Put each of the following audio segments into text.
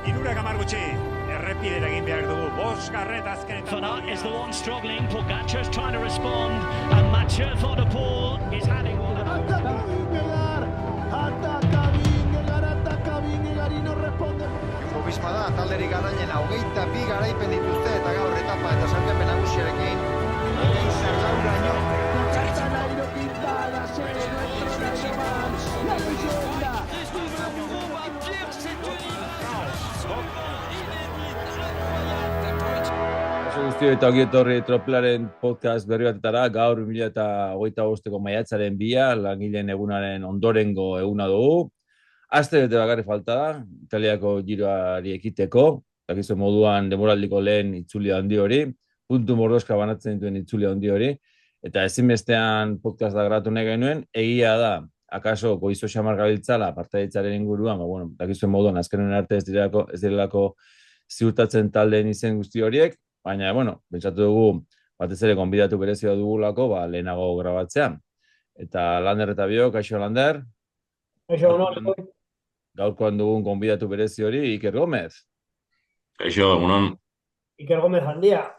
Irurak hamar gutxi, errepidera egin behar dugu, bosgarret azkenetan. Van Aert is the one struggling, Pogacar's trying to respond, and Mathieu Van der Poel is having one. Ataca Vingegaard y no responde. Jumbo Visma da, talderik garailena, 22 garaipen dituzte, eta gaur etapa eta sailkapen nagusiarekin. Lauraino. Nairo Quintana, la leyenda. Guztio eta ongi etorri Tropelaren podcast berri batetara, gaur 2025ko maiatzaren 2, langileen egunaren ondorengo eguna dugu. Aste bete bakarrik falta da, Italiako giroari ekiteko, dakizu moduan denboraldiko lehen itzuli handi hori, puntu mordoska banatzen dituen itzuli handi hori, eta ezinbestean podcast da grabatu nahi genuen, egia da, akaso goizo xamar gabiltzala partaitzaren inguruan, bueno, dakizu moduan azkenen arte ez direlako ziurtatzen taldeen izen guzti horiek, baina, bueno, pentsatu dugu, batez ere gonbidatu berezioa dugulako, lehenago grabatzea. Eta Lander eta Bio, kaixo Lander? Kaixo, Gaurkoan dugun gonbidatu berezi hori, Iker Gomez. Kaixo, egunon. Iker Gomez handia.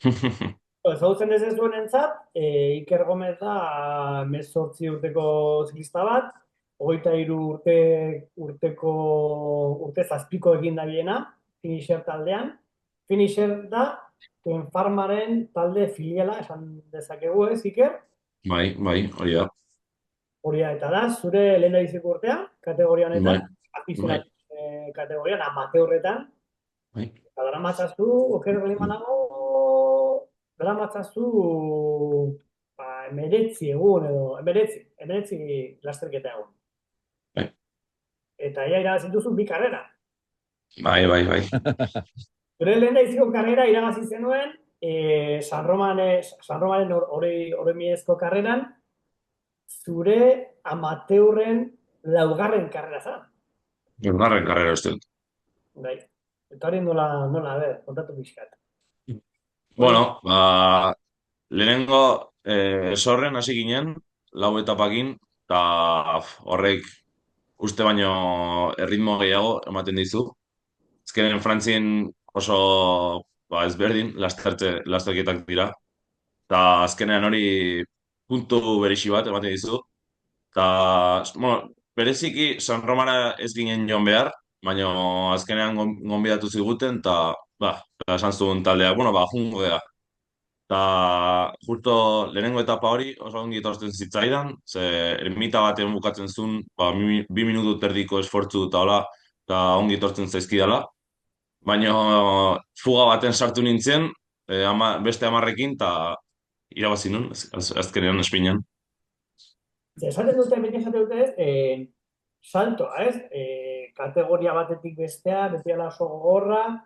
Ezagutzen ez duen entzat, Iker Gomez da 18 urteko ziklista bat, 23 urte zazpiko egin da biena, Finisher taldean. Finisher da, Farmaren talde filiala, esan dezakegu ez, Iker? Bai, hori da. Hori da, eta da, zure lehen biziko urtea, kategorian eta, Bai. Kategorian, amateurretan. Bai. Eta dara matzazu, oker gelimanago, dara matzazu, 19 egun edo, 19 lasterketa egun. Bai. Eta ia irabazituzu bi karrera. Bai. Zure lehen biziko karrera irabazi zenuen, San Romaren oroimiezko karreran, zure amateurren laugarren karrera zan. Laugarren karrera uste dut. Bai. Eta hori nola, kontatu pixkat. Bueno, lehenengo esorren hasi ginen, lau etapakin, eta horrek uste baino erritmo gehiago ematen dizu. Ezkenen Frantzien oso ezberdin, lasterketak dira. Eta azkenean hori puntu berezi bat ematen dizu. Eta, bueno, bereziki San Romara ez ginen joan behar, baina azkenean gonbidatu ziguten, eta esan zuen taldea, jungo gea. Eta justo lehenengo etapa hori oso ongi etortzen zitzaidan, ze ermita batean bukatzen zuen, 2 minutu terdiko esfortzu eta hola, eta ongi etortzen zaizkidala. Baina fuga baten sartu nintzen, beste 10ekin, eta irabazi nun, azkenean espinan. Esaten dute ez, saltoa, ez? Kategoria batetik bestea, beti ala oso gogorra,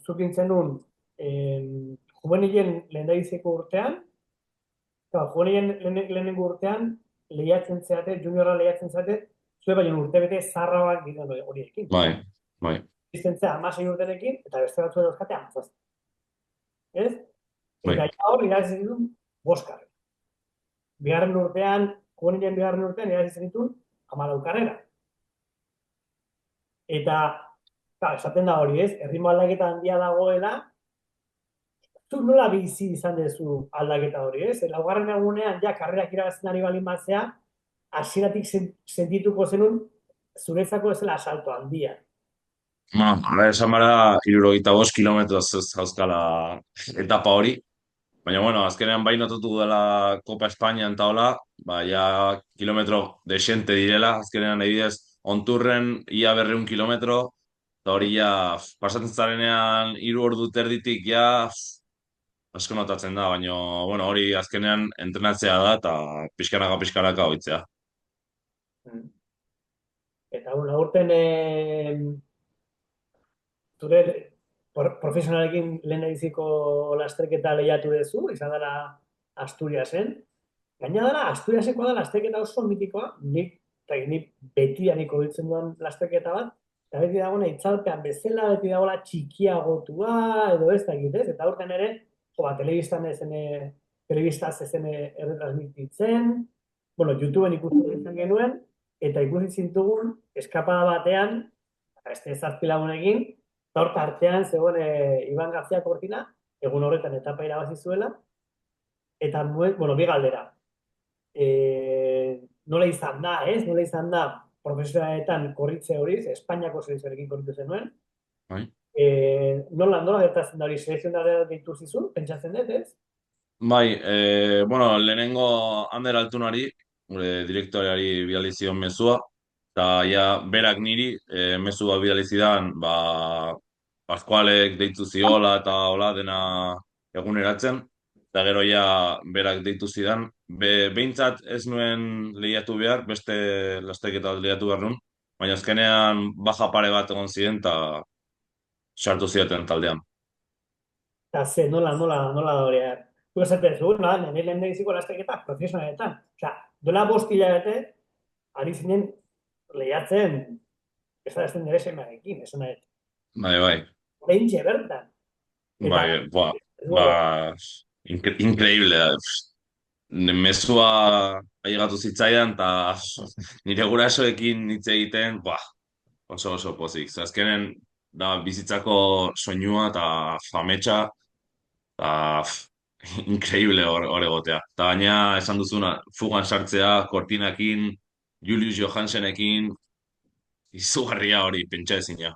zukintzen nun, juvenilen lehendabiziko urtean, juvenilen lehenengo urtean, juniorra lehiatzen zeate, zue baina urtebete zarrabak giren horiekin. Bai. Izentzea 16 urterekin, eta beste batzuen euskate 17. Ez? Bai. Eta hor, irabazi ditun 5 karrera. Bigarren urtean irabazi ditun 14 karrera. Eta, esaten da hori ez, erritmo aldaketa handia dagoela, zu nola bizi izan dezu aldaketa hori ez? Laugarren egunean, karrerak irabazten ari balin batzea, hasieratik sentituko zenun, zuretzako ez dela asalto handia. Esan bara, 75 kilometroz zauzkala etapa hori. Baina, azkenean bai notatu dela Copa Espainian eta hola, kilometro desente direla, azkenean adibidez, onturren ia 200 kilometro, eta hori pasatzen zarenean 3 ordu terditik asko notatzen da, baina hori azkenean entrenatzea da eta pixkanaka hoitzea. Eta, aurten zure profesionalekin lehendabiziko lasterketa lehiatu duzu, izan dela Asturiasen. Gaina dela, Asturiaseko da lasterketa oso mitikoa, nik betidanik ditzen duen lasterketa bat, eta beti dagoena itzalpean bezala, beti dagoela txikiagotua, edo ez dakit ez, eta aurten ere, telebistaz ezen erretransmititzen, YouTubeen ikusten izan genuen, eta ikusi zintugun eskapada batean, beste 7 lagunekin, eta hor tartean zegoen Iban García Cortina, egun horretan etapa irabazi zuela, eta, bueno, bi galdera. Nola izan da, ez? Nola izan da profesionaletan korritze hori, Espainiako selekzioarekin korritu zenuen. Bai. Nola gertatzen da hori, selekzionarea deitu zizun, pentsatzen dut, ez? Bai, bueno, lehenengo Ander Altunari, gure direktoreari bidali zion mezua, eta ja berak niri mezu bat bidali zidan, ba, Pascualek deitu ziola eta hola dena eguneratzen, eta gero ja berak deitu zidan. Behintzat ez nuen lehiatu behar, beste lasterketa bat lehiatu behar nuen, baina azkenean baja pare bat egon ziren eta sartu zidaten taldean. Eta nola da hori. Tu esaten zuen, nire lehen deziko lasterketa profesionaletan. Osea, duela 5 hilabete, ari zinen lehiatzen, ez da nire semearekin, esan nahi. Bai. Lehentxe bertan. Bai, increíble da. Mezua ailegatu zitzaidan, eta nire gurasoekin hitz egiten, oso pozik. Azkenen, da bizitzako soinua eta fametxa, eta increíble hor egotea. Eta baina esan duzuna, fugan sartzea, Cortinakin, Julius Johansenekin, izugarria hori, pentsa ezina.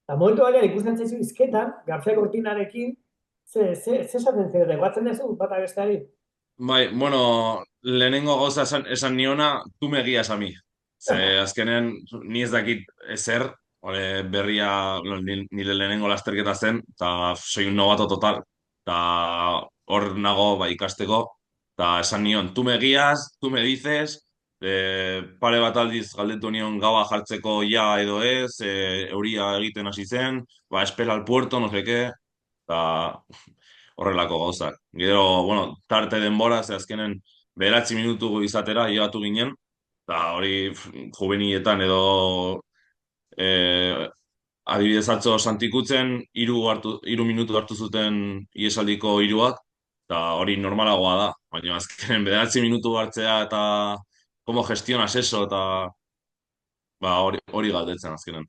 Eta momentu baina ikusten zaizu izketan, García Cortinarekin, ze esaten zede, guatzen dezu, bata besteari? Bai, bueno, lehenengo gauza esan niona, tu me guías a mi. Ze azkenen, ni ez dakit ezer, berria, nire lehenengo lasterketa zen, eta soy un novato total. Eta hor nago ikasteko, eta esan nion, tu me guías, tu me dices, pare bat aldiz galdetu nion gaua jartzeko ja edo ez, euria egiten hasi zen, espera al puerto, no sé qué, eta horrelako gauzak. Gero, bueno, tarte denbora, ze azkenen 9 minutu izatera, llebatu ginen, eta hori juveniletan edo adibidez atzo Santikutzen 3 minutu hartu zuten iesaldiko 3ak, eta hori normalagoa da, baina azkenen 9 minutu hartzea eta como gestionas eso, eta hori galdetzen azkenen.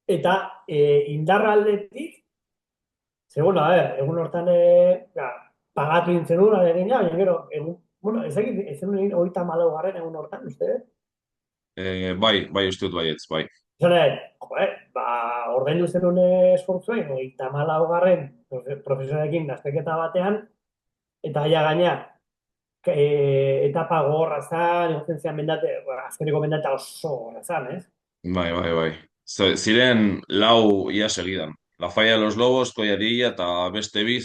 Eta indarra aldetik, bueno, egun hortan pagatu dintzen hura egina, baina gero, bueno, ez zenuen 34. egun hortan, uste? Bai, uste dut baietz, bai. Zene, ordaindu zenuen esfortzuen, 34. profesionalekin lasterketa batean, eta ja gaina, etapa gogorra zan, egoten zian azkeneko mendate oso gogorra zan, ez? Bai. Ziren 4 ia segidan. La Falla de los Lobos, Colladilla eta beste bi,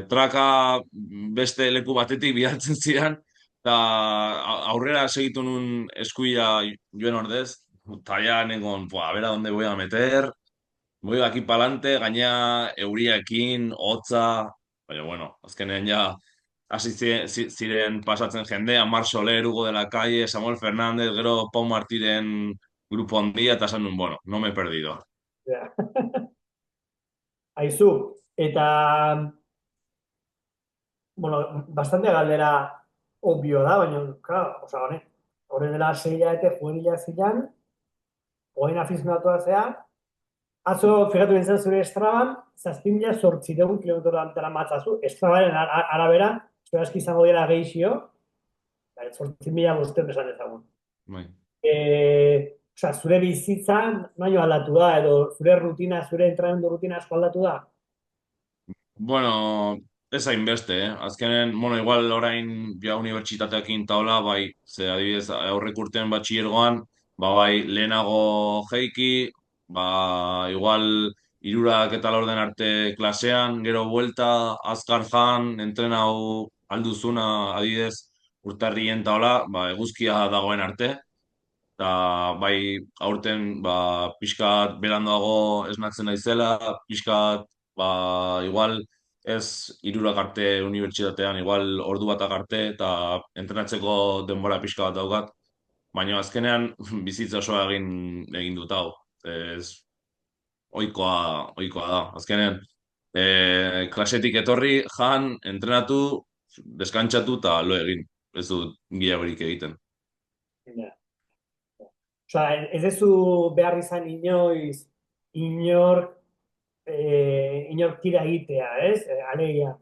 traka beste leku batetik bihartzen ziren, eta aurrera segitu nun eskuila joen ordez, eta ja nengon, a ver a donde voy a meter, voy aquí pa'lante, gaina euriakin, hotza, baina bueno, azkenean ja hasi ziren pasatzen jendea, Mar Soler, Hugo de la Calle, Samuel Fernández, gero Pau Martiren grupo handia, eta esan nun, bueno, no me he perdido. Aizu, eta, bueno, bastante galdera obvio da, baina, claro, horre dela 6 hilabete juvenila zilan, oain afizionatua zea, atzo, fijatu bintzen zure Estraban, 7.800 kilometro dantara matzazu, Estrabaren arabera, zure aski izango dira gehizio, 8.500 esan ezagun. Bai. Zure bizitzan, naino aldatu da, edo zure rutina, zure entrenamendu rutina asko aldatu da? Bueno, ez hainbeste, Azkenen, bueno, igual orain ja unibertsitateakin taula, bai, ze adibidez aurrek urtean batxillergoan, bai, lehenago jeiki, igual 3 eta 4 arte klasean, gero buelta, azkar jan, entrenau alduzuna, adibidez, urtarrien taula, eguzkia dagoen arte, eta bai aurten pixkat berandoago esnatzen naizela, pixkat igual ez 3 arte unibertsitatean, igual ordu batak arte, eta entrenatzeko denbora pixka bat daukat, baina azkenean bizitza osoa egin dut hau. Ez ohikoa da. Azkenean klasetik etorri, jan, entrenatu, deskantsatu eta lo egin. Ez dut gehiagorik egiten. Osea, ez dezu behar izan inoiz, inor tira egitea, ez? Alegia,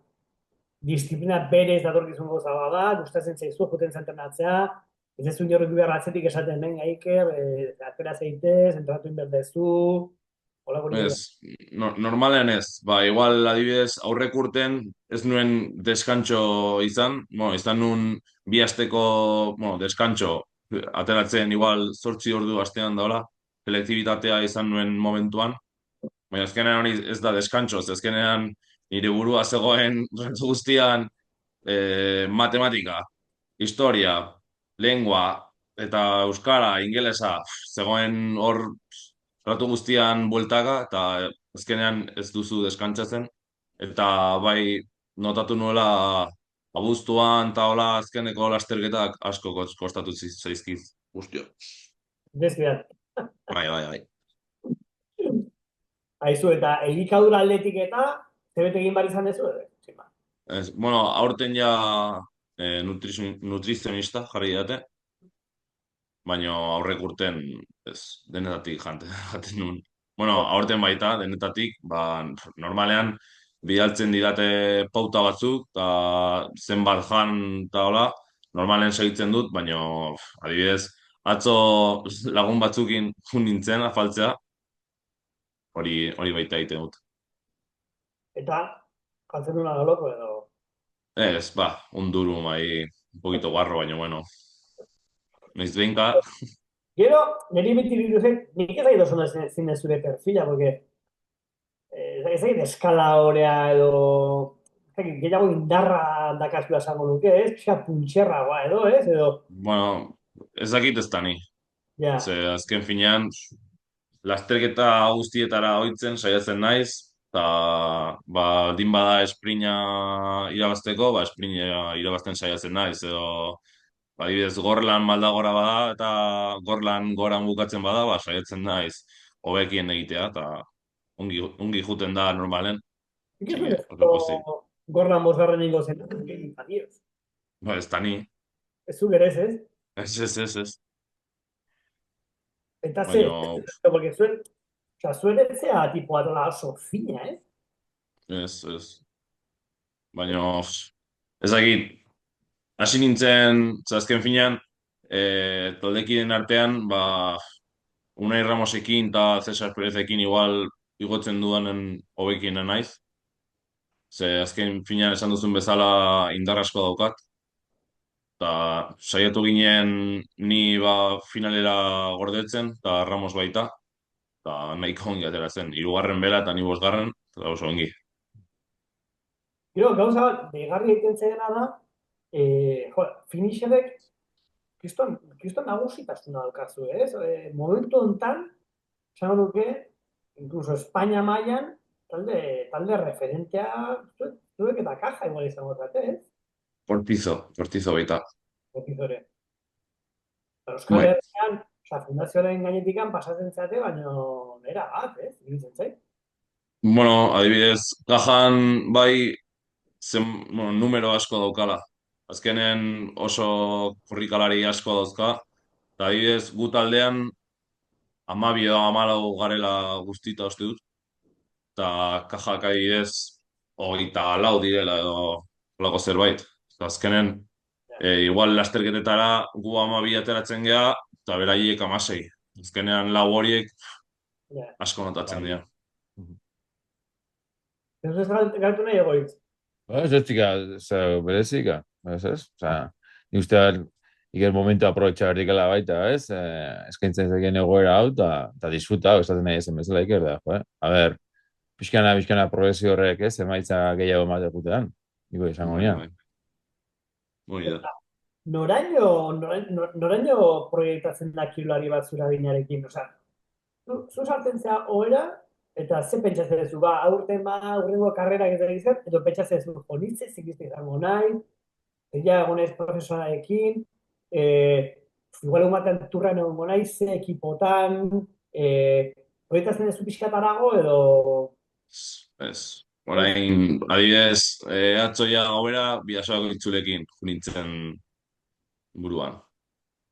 disiplina berez datorkizun gauza da, gustatzen zaizu, joten zentenatzea, ez dezu inorrek behar atzetik esaten, venga, Iker, atera zeitez, entrenatu inberdezu, holako nire. Ez, normalean ez. Ba, igual adibidez aurrek urten ez nuen deskantxo izan, izan nuen bi asteko, deskantxo ateratzen igual 8 ordu astean daola, selektibitatea izan nuen momentuan, baina azkenean hori ez da deskantxo, azkenean nire burua zegoen rentu guztian matematika, historia, lengua eta euskara, ingelesa, zegoen hor ratu guztian bueltaka eta azkenean ez duzu deskantzatzen. Eta bai notatu nuela abuztuan eta hola azkeneko lasterketak asko kostatu zaizkiz guztio. Desbiat. Bai. Aizu, eta elikadura aldetik eta, zebete egin bar izan dezu, Aurten ja nutrizionista jarri date, baina aurrek urten ez, denetatik jaten nuen. Aurten baita, denetatik, normalean bidaltzen didate pauta batzuk, eta zenbat jan eta hola, normalean segitzen dut, baina adibidez, atzo lagun batzukin jun nintzen afaltzea, hori baita egiten dut. Eta, jantzen duna loko edo. Ez, un duro mai, un poquito guarro, baina bueno. Noiz behinka. Gero, niri beti biduzen, nik ez ari dozuna zine zure perfila, porque ez ari eskala horea edo, gehiago indarra dakazula esango nuke, ez? Pixka puntxerragoa edo, ez? Edo, Ez dakit ez da ni. ja, Ze azken finean, lasterketa guztietara ohitzen saiatzen naiz, eta din bada esprina irabazteko, esprina irabazten saiatzen naiz, edo adibidez gorlan malda gora bada, eta gorlan goran bukatzen bada, saiatzen naiz hobekien egitea, eta ongi juten da normalen. nik ez dut gorlan bosgarren ingo zen, adios. Ez da ni. Ez zu gerez, ez? Ez. Eta ze, porque zuen etzea tipo adola oso fina, ez? Ez. Baina, ez dakit, hasi nintzen, azken finean, taldekiden artean, Unai Ramosekin eta Cesar Perezekin igual igotzen dudanen hobekiena naiz. Ze azken finean esan duzun bezala indar asko daukat. Eta saiatu ginen ni finalera gordetzen, eta Ramos baita. Eta nahiko ongi ateratzen. 3. bera eta ni 5. eta oso ongi. Gero, gauza bat, begarri egiten zegena da, finisherek kriston nagusitasuna daukazu, ez? Momentu honetan, esan nuke, incluso Espainia mailan, talde referentea, zuek eta kaja igual izango zate, ez? Portizo baita. Portizore. Euskal Herrian, fundazioaren gainetikan pasatzen zate, baina nera bat, ez? Iruditzen zait. Adibidez, kajan bai numero asko daukala. Azkenen oso korrikalari asko dauzka. Eta adibidez, gu taldean 12 edo 14 garela guztita uste dut. Eta kajak adibidez, 24 direla edo lako zerbait. Eta azkenen, igual lasterketetara gu 12 ateratzen geha, eta beraiek 16. Azkenean 4 horiek asko notatzen dira. Ez galtu nahi egoitz. Ez berezika, ez? Ni uste Iker momentu aprobetxa berdikala baita, ez? Eskaintzen zekien egoera hau, eta disfruta, esaten nahi ezen bezala Iker da, jo, A ber, pixkana progresio horrek, ez? Emaitza gehiago ematekutean, niko izango nian. Noraino proiektatzen da kirolari bat zura binarekin, oza? Zu sartzen zea oera, eta ze pentsatzen duzu, aurten aurrengo karrerak ez da izan, edo pentsatzen duzu, jonitze zikizte izango nahi, egia egonez profesionalekin, igual egumaten turran egongo nahi, ze ekipotan, proiektatzen duzu pixkatarago, edo... Ez. Orain, adibidez, atzoia gauera, bidasoako itzulekin, nintzen buruan.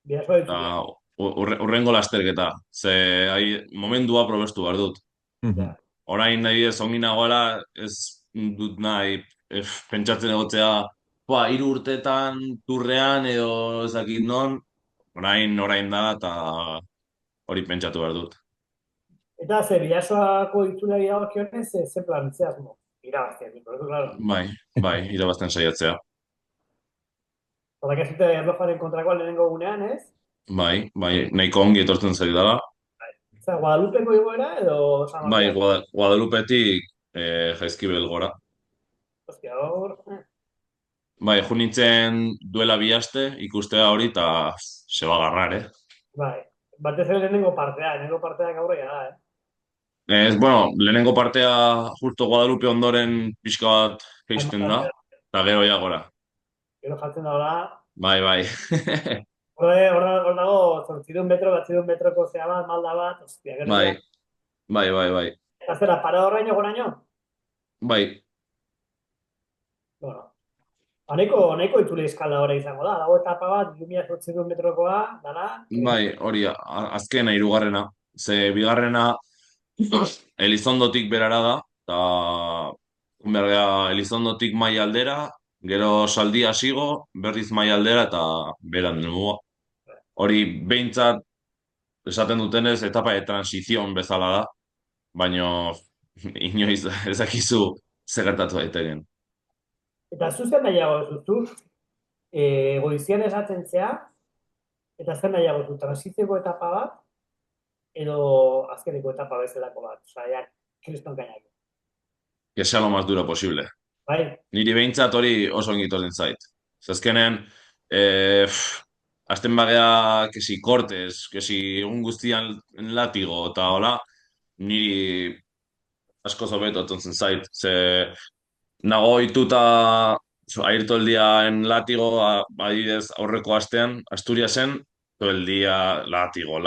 Bidasoako itzulekin. urrengo lasterketa. Ze momentua probestu behar dut. Mhm. Orain nahi ez ongi nagoela, ez dut nahi pentsatzen egotzea, hiru urtetan turrean edo ez dakit non, orain da eta hori pentsatu behar dut. Eta ze, bidasoako itzulari dagokionez, ze plan zeasmo? Irabaztea, claro. Bai, irabazten saiatzea. Horrek ez dute erlojaren kontrakoa lehenengo gunean, ez? Bai, nahiko ongi etortzen zait dela. Zer, Guadalupeko igoera edo San Bai, Martín? Guadalupetik Jaizkibel gora. Hostia, hor... Bai, jo nintzen duela 2 aste ikustea hori eta se va a agarrar, Bai, batez ere lehenengo partea gaurrea da, Bueno, lehenengo partea justo Guadalupe ondoren pixka bat geisten da, eta gero ja gora. Gero jartzen da hola. Bai. Hor dago, 800 metroko zea bat, malda bat, hostia, gero. Bai. Eta zera, para horreino goraino? Bai, Bueno, honeko itzule eskalda hori izango da. Dago etapa bat, 2800 metrokoa, dana. bai, hori, azkena 3. Ze bigarrena Elizondotik berara da, eta Elizondotik Mai aldera, gero Saldia sigo, berriz Mai aldera eta beran denua. Hori behintzat esaten dutenez etapa de transizion bezala da, baino inoiz ez dakizu zer gertatu daiteken. Eta zuzen nahiago duzu, goizian esaten zea, eta zer nahiago duzu, transizioko etapa bat, edo azkeneko etapa bezalako bat. Osa, ja, kriston gainak. Que sea lo más duro posible. Bai, Niri behintzat hori oso ongitozen zait. Zazkenen, azten bagea, kesi Cortes, kesi egun guztian latigo, eta hola, niri asko zobeto etontzen zait. Ze nago ohituta air todo el día en látigo, adibidez aurreko astean, Asturiasen, todo el día látigo.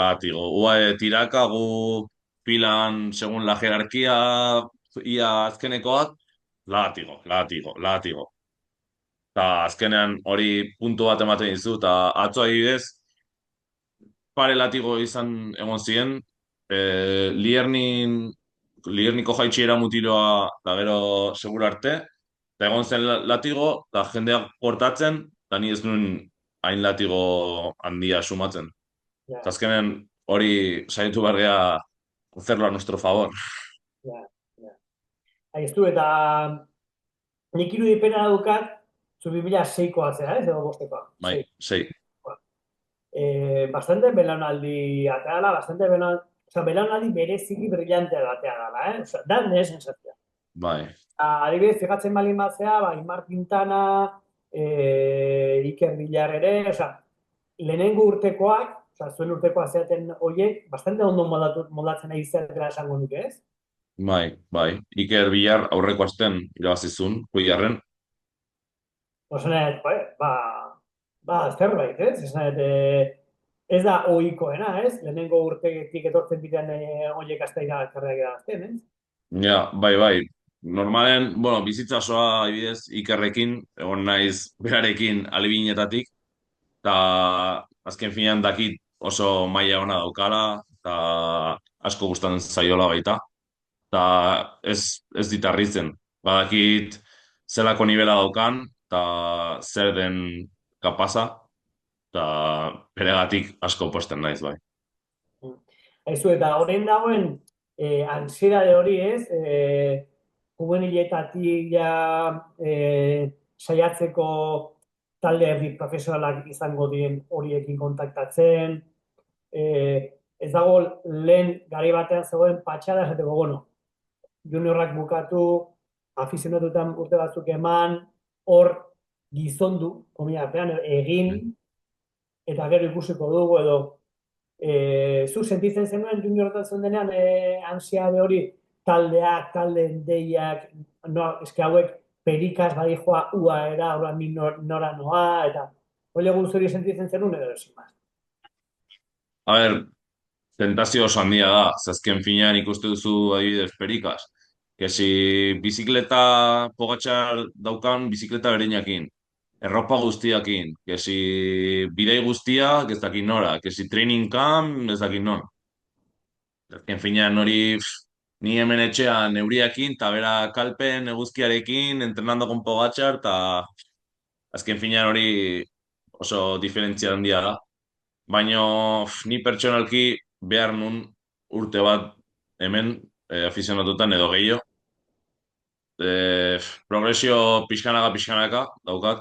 UAE tiraka, gu pilan, segun la jerarquía, ia azkenekoak, látigo. Eta azkenean hori puntu bat ematen dizu, eta atzo adibidez, pare latigo izan egon ziren, Lierniko jaitxiera mutiloa da gero segura arte, eta egon zen latigo, eta jendeak portatzen, eta ni ez nuen hain latigo handia sumatzen. ja, Eta azkenean hori saiatu behar gea hacerlo a nuestro favor. ja. Aiztu, eta nik irudipena dukat, zu 2006koa zera, ez, edo bostekoa. Bai, 6. Bastante belaunaldi ateala, belaunaldi bereziki brillantea batea dala, Osa, da nire sensazioa. Bai. Adibidez, fijatzen baldin batzea, Imar Quintana, Iker Villar ere, lehenengo urtekoak, zuen urtekoa zeaten horiek, bastante ondo moldatzen ari zertela esango nuke, ez? Bai. Iker Villar aurreko asten irabazizun, Villarren. Osanet, zerbait, ez? Ez da ohikoena, ez? Lehenengo urtetik etortzen bidean horiek azteira karreak edazten, ez? Ja, bai. Normalen, bueno, bizitza osoa adibidez Ikerrekin, egon naiz berarekin alibinetatik, eta azken finean dakit oso maila ona daukala, eta asko gustatzen zaiola baita, eta ez ditarritzen. Badakit zelako nivela daukan, eta zer den kapaza, eta beregatik asko posten naiz, bai. Aizu, eta horrein dagoen ansiedade hori, ez? Juveniletatik ja saiatzeko talde erdi profesionalak izango diren horiekin kontaktatzen. Ez dago lehen gari batean zegoen patxada esateko, bueno, juniorrak bukatu, afizionatutan urte batzuk eman, hor gizondu, komia artean, egin, eta gero ikusiko dugu edo zu sentitzen zenuen juniorretan zen denean ansiade hori taldeen deiak, eske hauek perikaz badijoa uaera, hori mi nora noa, eta hori guztori sentitzen zenuen edo ezin maz. A ber, tentazio oso handia da, zazken finean ikuste duzu adibidez perikaz. Kesi bizikleta Pogačar daukan bizikleta bereinakin. erropa guztiakin, kesi bidei guztiak ez dakit nora, kesi training camp ez dakit non. Azken finean hori ni hemen etxean neuriakin, eta bera kalpen eguzkiarekin, entrenando con Pogačar, eta azken finean hori oso diferentzia handia da. Baina ni pertsonalki behar nun urte bat hemen afizionatutan edo gehiago. Progresio pixkanaka daukat.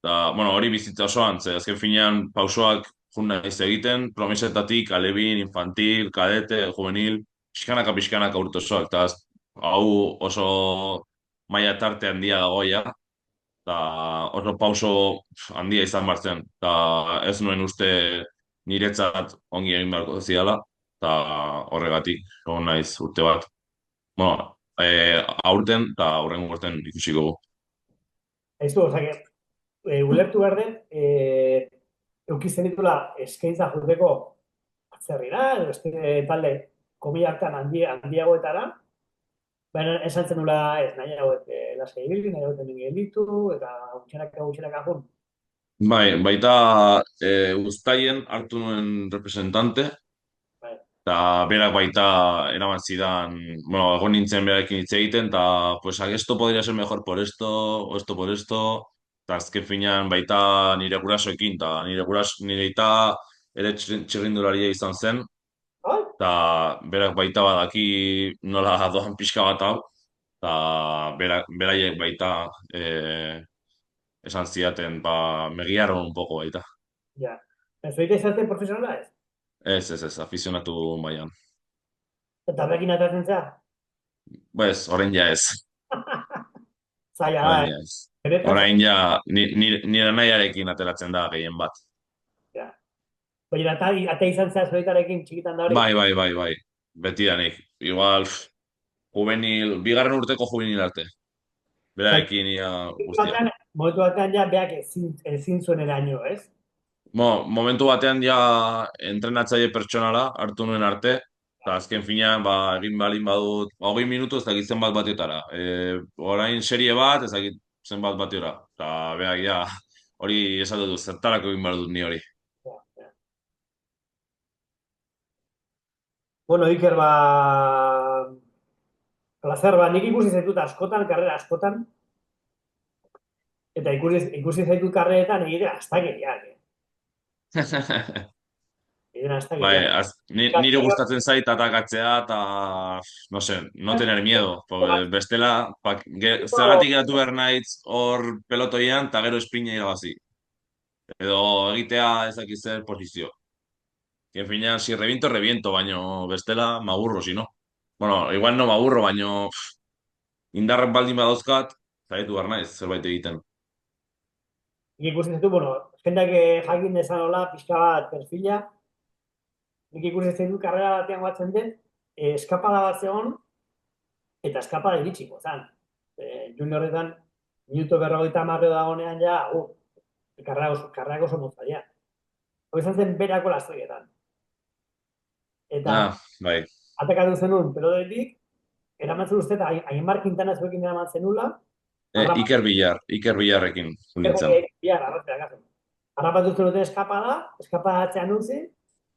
Da, bueno, hori bizitza osoan, ze azken finean pausoak jun naiz egiten, promesetatik, alebin, infantil, kadete, juvenil, pixkanaka urte osoak, eta hau oso maila tarte handia dagoia, eta oso pauso handia izan bartzen, eta ez nuen uste niretzat ongi egin beharko ziala, eta horregatik, egon naiz urte bat. Bueno, aurten eta aurrengo urten ikusiko gu. Aizu, osake, ulertu behar den, eukitzen ditula eskaintza juteko atzerrira, edo beste talde komila hartan handiagoetara, baina esan zen nula ez nahi hauek laskai ibili, nahi hauek hemen gelditu, eta gutxenaka jun. Bai, baita uztaien hartu nuen representante, Bai. eta berak baita eraman zidan, bueno, egon nintzen berarekin hitz egiten, eta pues esto podría ser mejor por esto, o esto por esto, eta azken finean baita nire gurasoekin, eta nire ita ere txirrindularia izan zen, Bai? eta berak baita badaki nola doan pixka bat hau, eta beraiek baita esan zidaten, me guiaron un poco baita. Ja. Ez zoite izaten profesionala ez? Ez, afizionatu mailan. Eta bekin atatzen zea? Pues, orain ja ez. Zaila da, Orain ja ez. Orain ja, nire nahiarekin ateratzen da gehien bat. Ja. Baina ata izan zea zoitarekin txikitan da hori? Bai. Betidanik. Igual, juvenil, bigarren urteko juvenil arte. Berarekin ia guztia. Momentu batean ja beak ezin zuen eraino, ez? Momentu batean ja entrenatzaile pertsonala hartu nuen arte, eta azken finean egin balin badut 20 minutu ez dakit zenbat batiotara. Orain serie bat ez dakit zenbat batiora. Eta beak ja hori esatu du, zertarako egin behar dut ni hori. Ja. Bueno, Iker, placer, nik ikusi zaitut askotan, karrera askotan, eta ikusi zaitut karreretan egite astakeriak, Bai, nire gustatzen zait atakatzea eta, no sé, no tener miedo. Bestela, zergatik geratu behar naiz hor pelotoian eta gero esprina irabazi. Edo egitea ez dakit zer posizio. Que en finean, si reviento, baino bestela, m'aburro, si no. Bueno, igual no m'aburro, baino indarren baldin badauzkat, zaitu behar naiz, zerbait egiten. Nik ikusi zaitut, bueno, jendeak jakin dezan hola, pixka bat perfila, nik ikusi zaitut karrera batean batzen den, eskapada bat zegoen, eta eskapada iritsiko, zan. Juniorretan, minuto 50 dagoenean ja, karrerak oso motzaia. Hoi izan zen berako lasterketan. Eta, Bai. atakatu zenun, pelotetik, eramatzen uste, eta Aimar Quintana zuekin eramatzen nula. Iker Villarrekin. Harrapatu zenuten eskapada atzean utzi,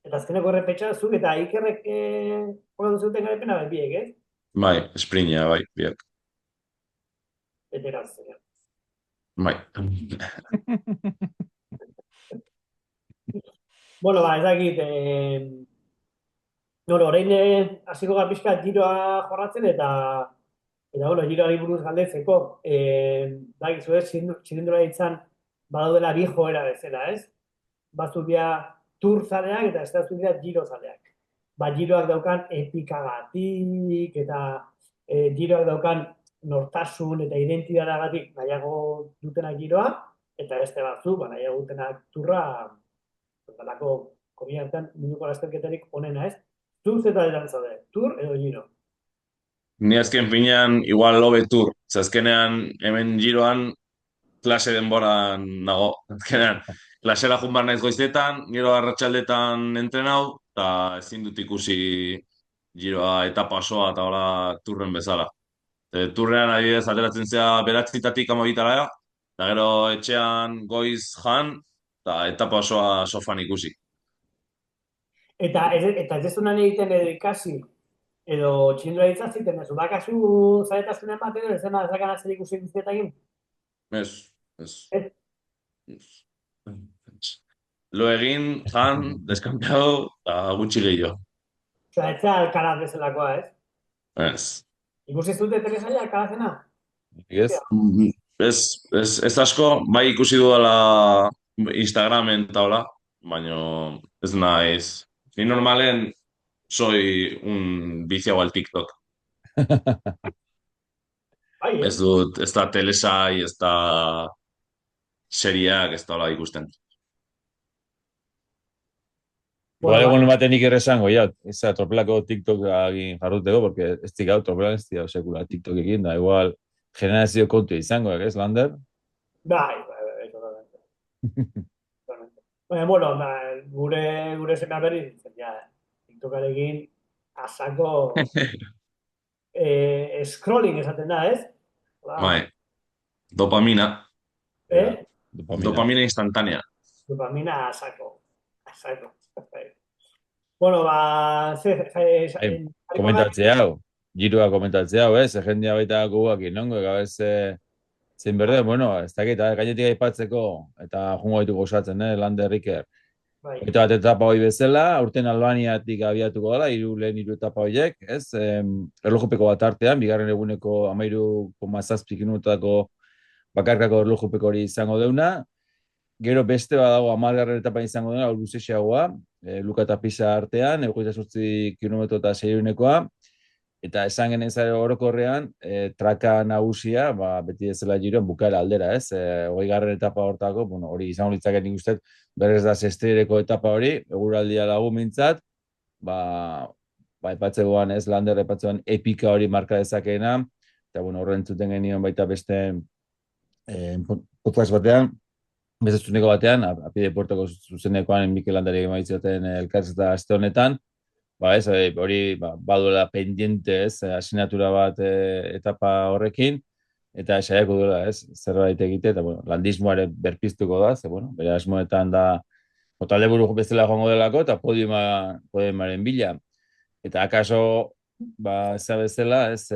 eta azkeneko errepetxa zuk, eta Ikerrek jokatu zuten garepena biek, ez? Bai, esprina, bai, biak. Eta eratzen. Bai. Bueno, ez dakit, orain hasiko gara pixka giroa jorratzen, eta giroari buruz galdetzeko, dakizu ez, txirindula ditzan badaudela bi joera bezala, ez? Batzuk dira tour zaleak eta ez batzuk dira giro zaleak. Giroak daukan epikagatik eta giroak daukan nortasun eta identidadagatik nahiago dutenak giroa, eta beste batzuk, nahiago dutenak turra, dalako komiartan minuko lasterketarik onena, ez? Tur zeta edan zaude, tur edo giro? Ni azken finean, igual lobe tur. Azkenean, hemen giroan, klase denboran nago. Azkenean, klasera jun bar naiz goizetan, gero arratsaldetan entrenau, eta ezin dut ikusi giroa etapa osoa eta hola turren bezala. Turrean adibidez ateratzen zea 9-tik 12-tara, eta gero etxean goiz jan, eta etapa osoa sofan ikusi. Eta ez dezunan egiten edo ikasi, edo txindura ditzaziten, ez bakazu zaretasunen bat edo, ez dena zakan azer ikusi guztietakin? Ez, ez. Ez. Lo egin, jan, deskanpau, eta gutxi gehiago. Osea, ez zea Alcaraz bezalakoa, ez? Ez. Ikusi zute telesaila Alcarazena? Ez? Ez asko, bai ikusi dudala Instagramen eta hola, baina ez naiz. Ni normalen soy un viciado al TikTok. Bai, Ez dut, ez da telesai, ez da seriak, ez da hola ikusten. Igual Bueno, egun baten nik erresango, ja, ez da, tropelako TikTok egin jarruteko, porque ez dikau tropelan ez dira sekula TikTok egin, da, igual generazio kontu izango, ez, Lander? bai, totalmente. Totalmente. Baina, bueno, gure semea berri, ja, TikTokarekin asako scrolling esaten da, ez? Bai, dopamina, Eh? dopamina instantánea. Dopamina asako. Bai. Bueno, Komentatzea hau, giroa komentatzea hau, ez, jendea baita guak inongo, gabez, zein berde, bueno, ez dakit, gainetik aipatzeko, eta jungo ditu gozatzen, Lander Riker. bai. Eta bat etapa hori bezala, aurten Albaniatik abiatuko dela, lehen hiru etapa horiek, ez? Erlojupeko bat artean, bigarren eguneko 13,7 minutako bakarkako erlojupeko hori izango deuna. Gero beste badago 10. etapa izango dena, luzexeagoa, Luka eta Pisa artean, 28 kilometro eta 6 eta esan genezare orokorrean, traka nagusia, beti ezela giroan bukaera aldera, ez? 20. etapa hortako, bueno, hori izango litzaken nik uste, berrez da zestereko etapa hori, eguraldia lagu mintzat, epatzegoan, ez, Lander epatzegoan epika hori marka dezakeena, eta, bueno, horren zuten genion baita beste podcast batean, beste zuneko batean, apide puertoko zuzenekoan Mikel Landari emaitzaten elkarrizketa aste honetan, ez, hori baduela pendiente, ez, asignatura bat etapa horrekin, eta saiako duela, ez, zerbait egite, eta, bueno, landismoare berpiztuko da, ze, bueno, bere asmoetan da, talde buru bezala joango delako, eta podiumaren bila. Eta akaso, ez bezala, ez,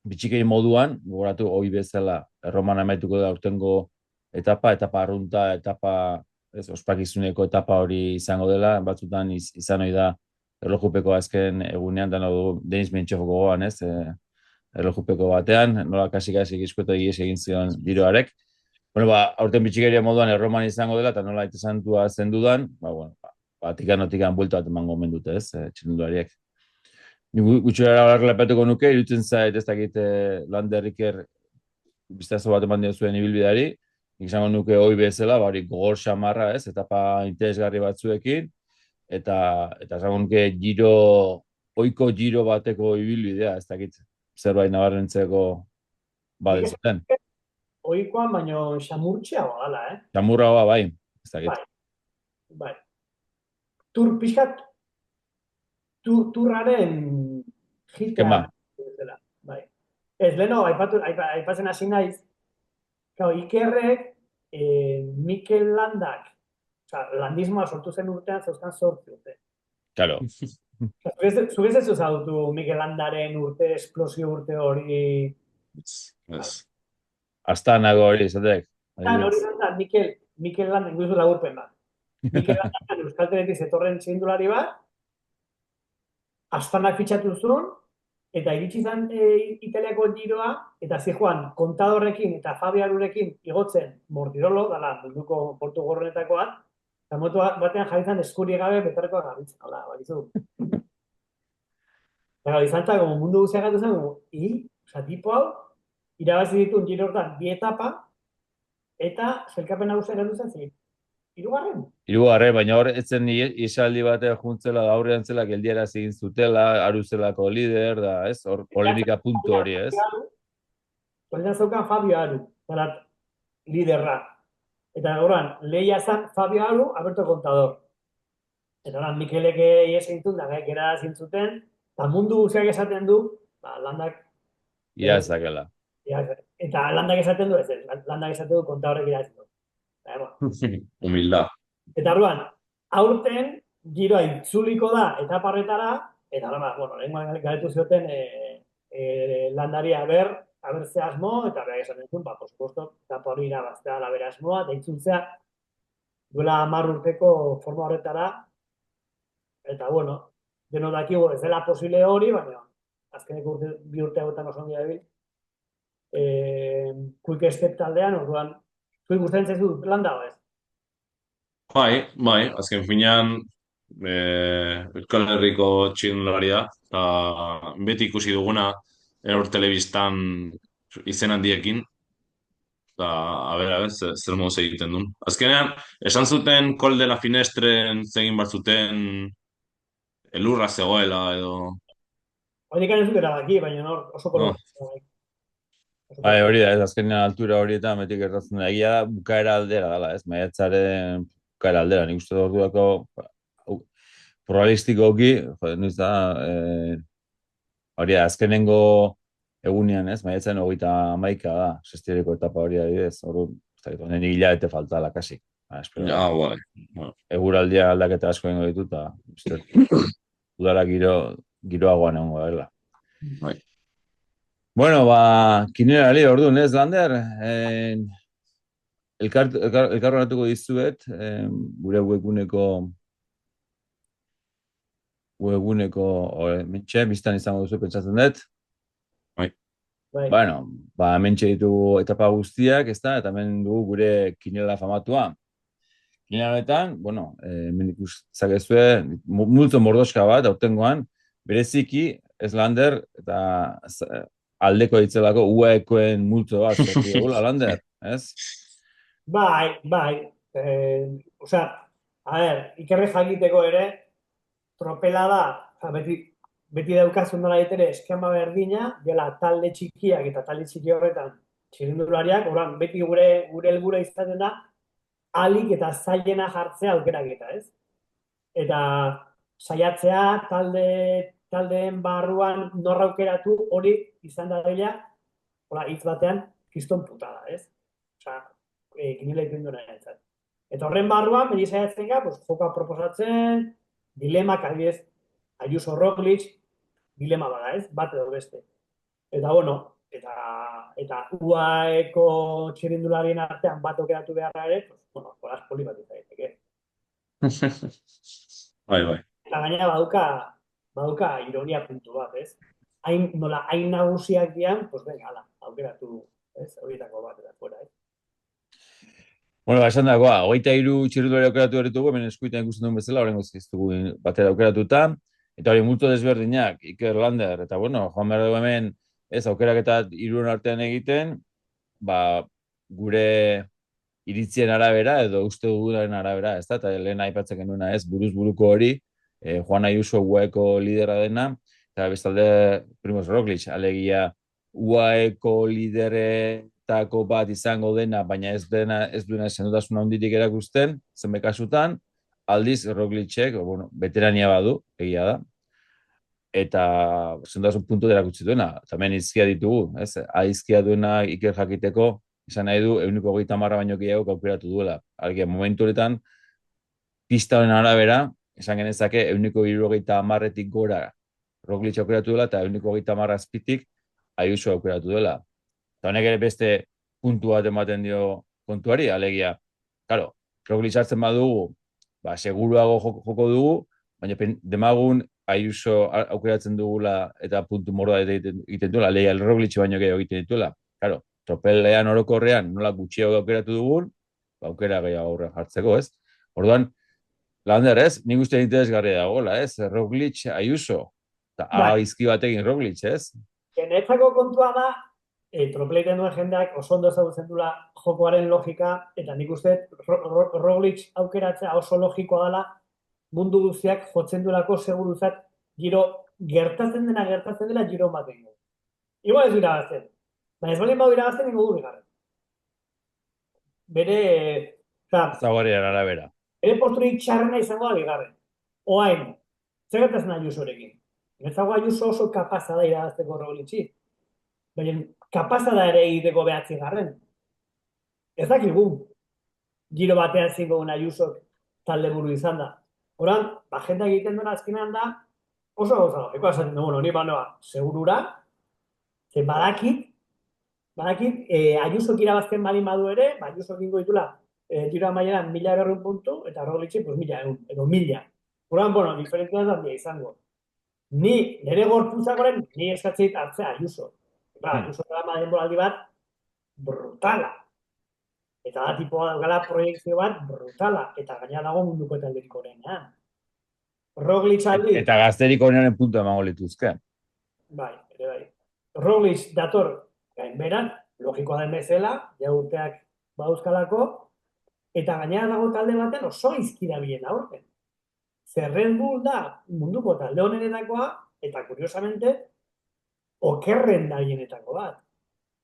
bitxikei moduan, gogoratu hoi bezala, Roman amaituko da urtengo etapa arrunta, ez, ospakizuneko etapa hori izango dela, batzutan izan hori da erlojupeko azken egunean, dena du Denis Mentxofoko gogoan, ez, erlojupeko batean, nola kasik izkueto egin zion giroarek. Bueno, aurten bitxikeria moduan erroman izango dela, eta nola itesantua zen dudan, tikanotikan buelta bat emango omen dute, ez, txilundulariek. Gutxura horrela nuke, irutzen zait ez dakit Lander Riker biztazo bat eman dio zuen ibilbideari, izango nuke hoi bezala, hori gogor xamarra, ez, etapa interesgarri batzuekin, eta izango nuke oiko giro bateko ibilbidea, ez dakit zerbait nabarrentzeko badezuten. Oikoan, baino xamurtxeago gala, Xamurra bai, ez dakit. Bai. Pixkat, turraren jitea. Bai. Ez, leheno, aipatzen hasi naiz, Ikerrek, Mikel Landak, landismoa sortu zen urtean, zeuzkan 8 urte. Claro. Zugez ez zautu Mikel Landaren urte, esplosio urte hori... Astanago hori, izatek. Hori da, Mikel Landak, guizu lagurpen bat. Mikel Landak Euskalteletik zetorren txindulari bat, Astanak fitxatu zuen, eta iritsi zen Italiako giroa, eta zijoan Kontadorrekin eta Fabio Arurekin igotzen Mortirolo, dala, munduko portu gorrenetakoan, eta motu batean jarritzen eskuri gabe betarrekoa gabitzen, hala, balizu. Eta izan eta mundu guztiak gatu zen, tipo hau, irabazi dituen giro hortan 2 etapa, eta zelkapen nagusia gatu zen zin. Hirugarren, baina hor etzen isaldi batean juntzela, aurrean zela, geldiara egin zutela, Aruzelako lider, da, ez? Hor polemika puntu hori, ez? Horretan zeukan Fabio Aru, liderra. Eta horan, lehia zan Fabio Aru, Alberto Contador. Eta horan, Mikelek egin da, gera zintzuten, eta mundu guztiak esaten du, Landak... Irazakela. Eta landak esaten du, landak esaten du konta horrek iratzen du. Humilda. Eta orduan, aurten giroa itzuliko da etaparretara, eta lehenkoan galetu zioten landaria aber ze asmo, eta berak esaten zuen, por supuesto, etapa hori irabaztea la bere asmoa, eta itzultzea duela 10 urteko forma horretara, eta deno dakigu ez dela posible hori, baina azkeneko bi urte hauetan oso ongi dabil. Quick Step taldean, orduan, zui gustatzen zaizu landa ez? Bai, azken finean Euskal Herriko txirrindularia eta beti ikusi duguna eror telebistan izen handiekin eta a ber, zer moz egiten duen. Azkenean, esan zuten kol de la finestren zegin bat zuten elurra zegoela edo... Horiek ez dut erabaki, baina oso No. Bai, hori da, ez azkenean altura horietan betik gertatzen da. Egia da, bukaera aldera dela, ez? Maiatzaren bukaera aldera. Nik uste orduako probabilistikoki, noiz da, hori da, azkenengo egunean, ez? Maiatzaren 31 da, sestiereko etapa hori adibidez. Ordu, honen hilabete falta la kasi. Bai. Eguraldia aldaketa asko egingo ditu, eta udara giroagoan egongo dela. Bai. Bueno, kinerali orduan, ez, Lander? Elkarronatuko dizuet, gure webguneko mentxe, biztan izango duzu pentsatzen dut. Bai. Bueno, mentxe ditugu etapa guztiak, ezta, eta hemen dugu gure kinela famatua. Kinelanetan, hemen ikusakezue, multzo mordoska bat, aurtengoan, bereziki, ez, Lander, eta aldeko ditzelako UAEkoen multzo bat, zertiagula, Lander, ez? Bai. Ikerre jakiteko ere, tropela da, beti daukazun nola ditere eskema berdina, dela talde txikiak eta talde txiki horretan txirrindulariak, beti gure helburua izaten da, alik eta zailena jartzea aukeraketa, ez? Eta saiatzea taldeen barruan norra aukeratu hori izan da dela, hitz batean, kriston putada, ez? Kinela ikusten duena entzat. Eta horren barruan, beti saiatzen joka proposatzen, dilemak, adibidez, Ayuso Roglic, dilema bada, ez? Bat edo beste. Eta, eta UAEko txirrindularien artean bat aukeratu beharra ere, jolas poli bat izaiteke. Bai. Eta gainera baduka ironia puntu bat, ez? Hain nagusiak dian, aukeratu, ez? Horietako bat eta fuera, ez? Esan dagoa, 23 txirrindulari aukeratu berritugu, hemen eskuitan ikusten duen bezala, horrengo ziztugu batera aukeratuta, eta hori multo desberdinak, Iker Lander, eta joan behar dugu hemen, ez, aukeraketa 3 artean egiten, gure iritzien arabera, edo uste dugudaren arabera, ez da, eta lehen aipatzen genduena, ez, buruz-buruko hori, Juan Ayuso UAEko lidera dena, eta bestalde Primož Roglic, alegia UAEko lideretako bat izango dena, baina ez duena sendotasuna handirik erakusten, zenbait kasutan, aldiz Roglicek, veterania badu, egia da, eta sendotasun puntu erakutsi duena, eta hemen izkia ditugu, ez? Aizkia duena Iker jakiteko, izan nahi du, 130 baino gehiago aukeratu duela. Alegia, momentu honetan, pista honen arabera, esan genezake, 130 gora Roglic aukeratu duela, eta 130 azpitik Ayuso aukeratu duela. Eta honek ere beste puntu bat ematen dio kontuari, alegia. Claro, Roglic hartzen badugu, seguruago joko dugu, baina demagun Ayuso aukeratzen dugula eta puntu morda egiten duela, alegia Roglic baino gehiago egiten dituela. Claro, tropelean orokorrean nola gutxiago aukeratu dugun, aukera gehiago aurre jartzeko, ez? Orduan, Lander, ez? Nik uste interesgarria dagoela, ez? Roglic, Ayuso, eta aizki batekin Roglic, ez? Genetzako kontua da, tropeleiten duen jendeak oso ondo ezagutzen duela jokoaren logika, eta nik uste Roglic aukeratzea oso logikoa dela, mundu guztiak jotzen duelako seguruzat giro gertatzen dela giro batekin. Igual ez du irabazten, baina ez balin badu irabazten ningu du bigarren. Bere... Zaguarian arabera. Bere posturik txarrena izango da bigarren. Oain, zer gertatzen Ayusorekin? Netzago Ayuso oso kapaza da irabazteko Roglic'i. Baina kapasa da ere egiteko 9. Ez dakigu, giro batean zingo un Ayusok talde buru izan da. Horan, jendeak egiten duen azkenean da, oso gauza, eko esaten dugu, honi banoa, segurura, ze badakit, Ayusok irabazten bali madu ere, Ayusok ingo ditula, giro amaieran 1.200 puntu, eta Roglicek, pues 1.000 edo 1.000. Horan, bueno, diferentzia da handia izango. Ni, nire gorputzakoren, ni eskatzeit hartzea Ayuso. Ayuso da denboraldi bat, brutala. Eta da tipoa daukala proiektzio bat brutala. Eta gaina dago munduko talderik orenean. Roglic aldi. Eta gazterik onenen puntu emango lituzke. Bai, ere bai. Roglic dator gainberan, logikoa den bezala, ja urteak bauzkalako, eta gainera dago talde baten oso izkira bien aurten. Red Bull da munduko talde honenetakoa, eta kuriosamente, okerren da bienetako bat.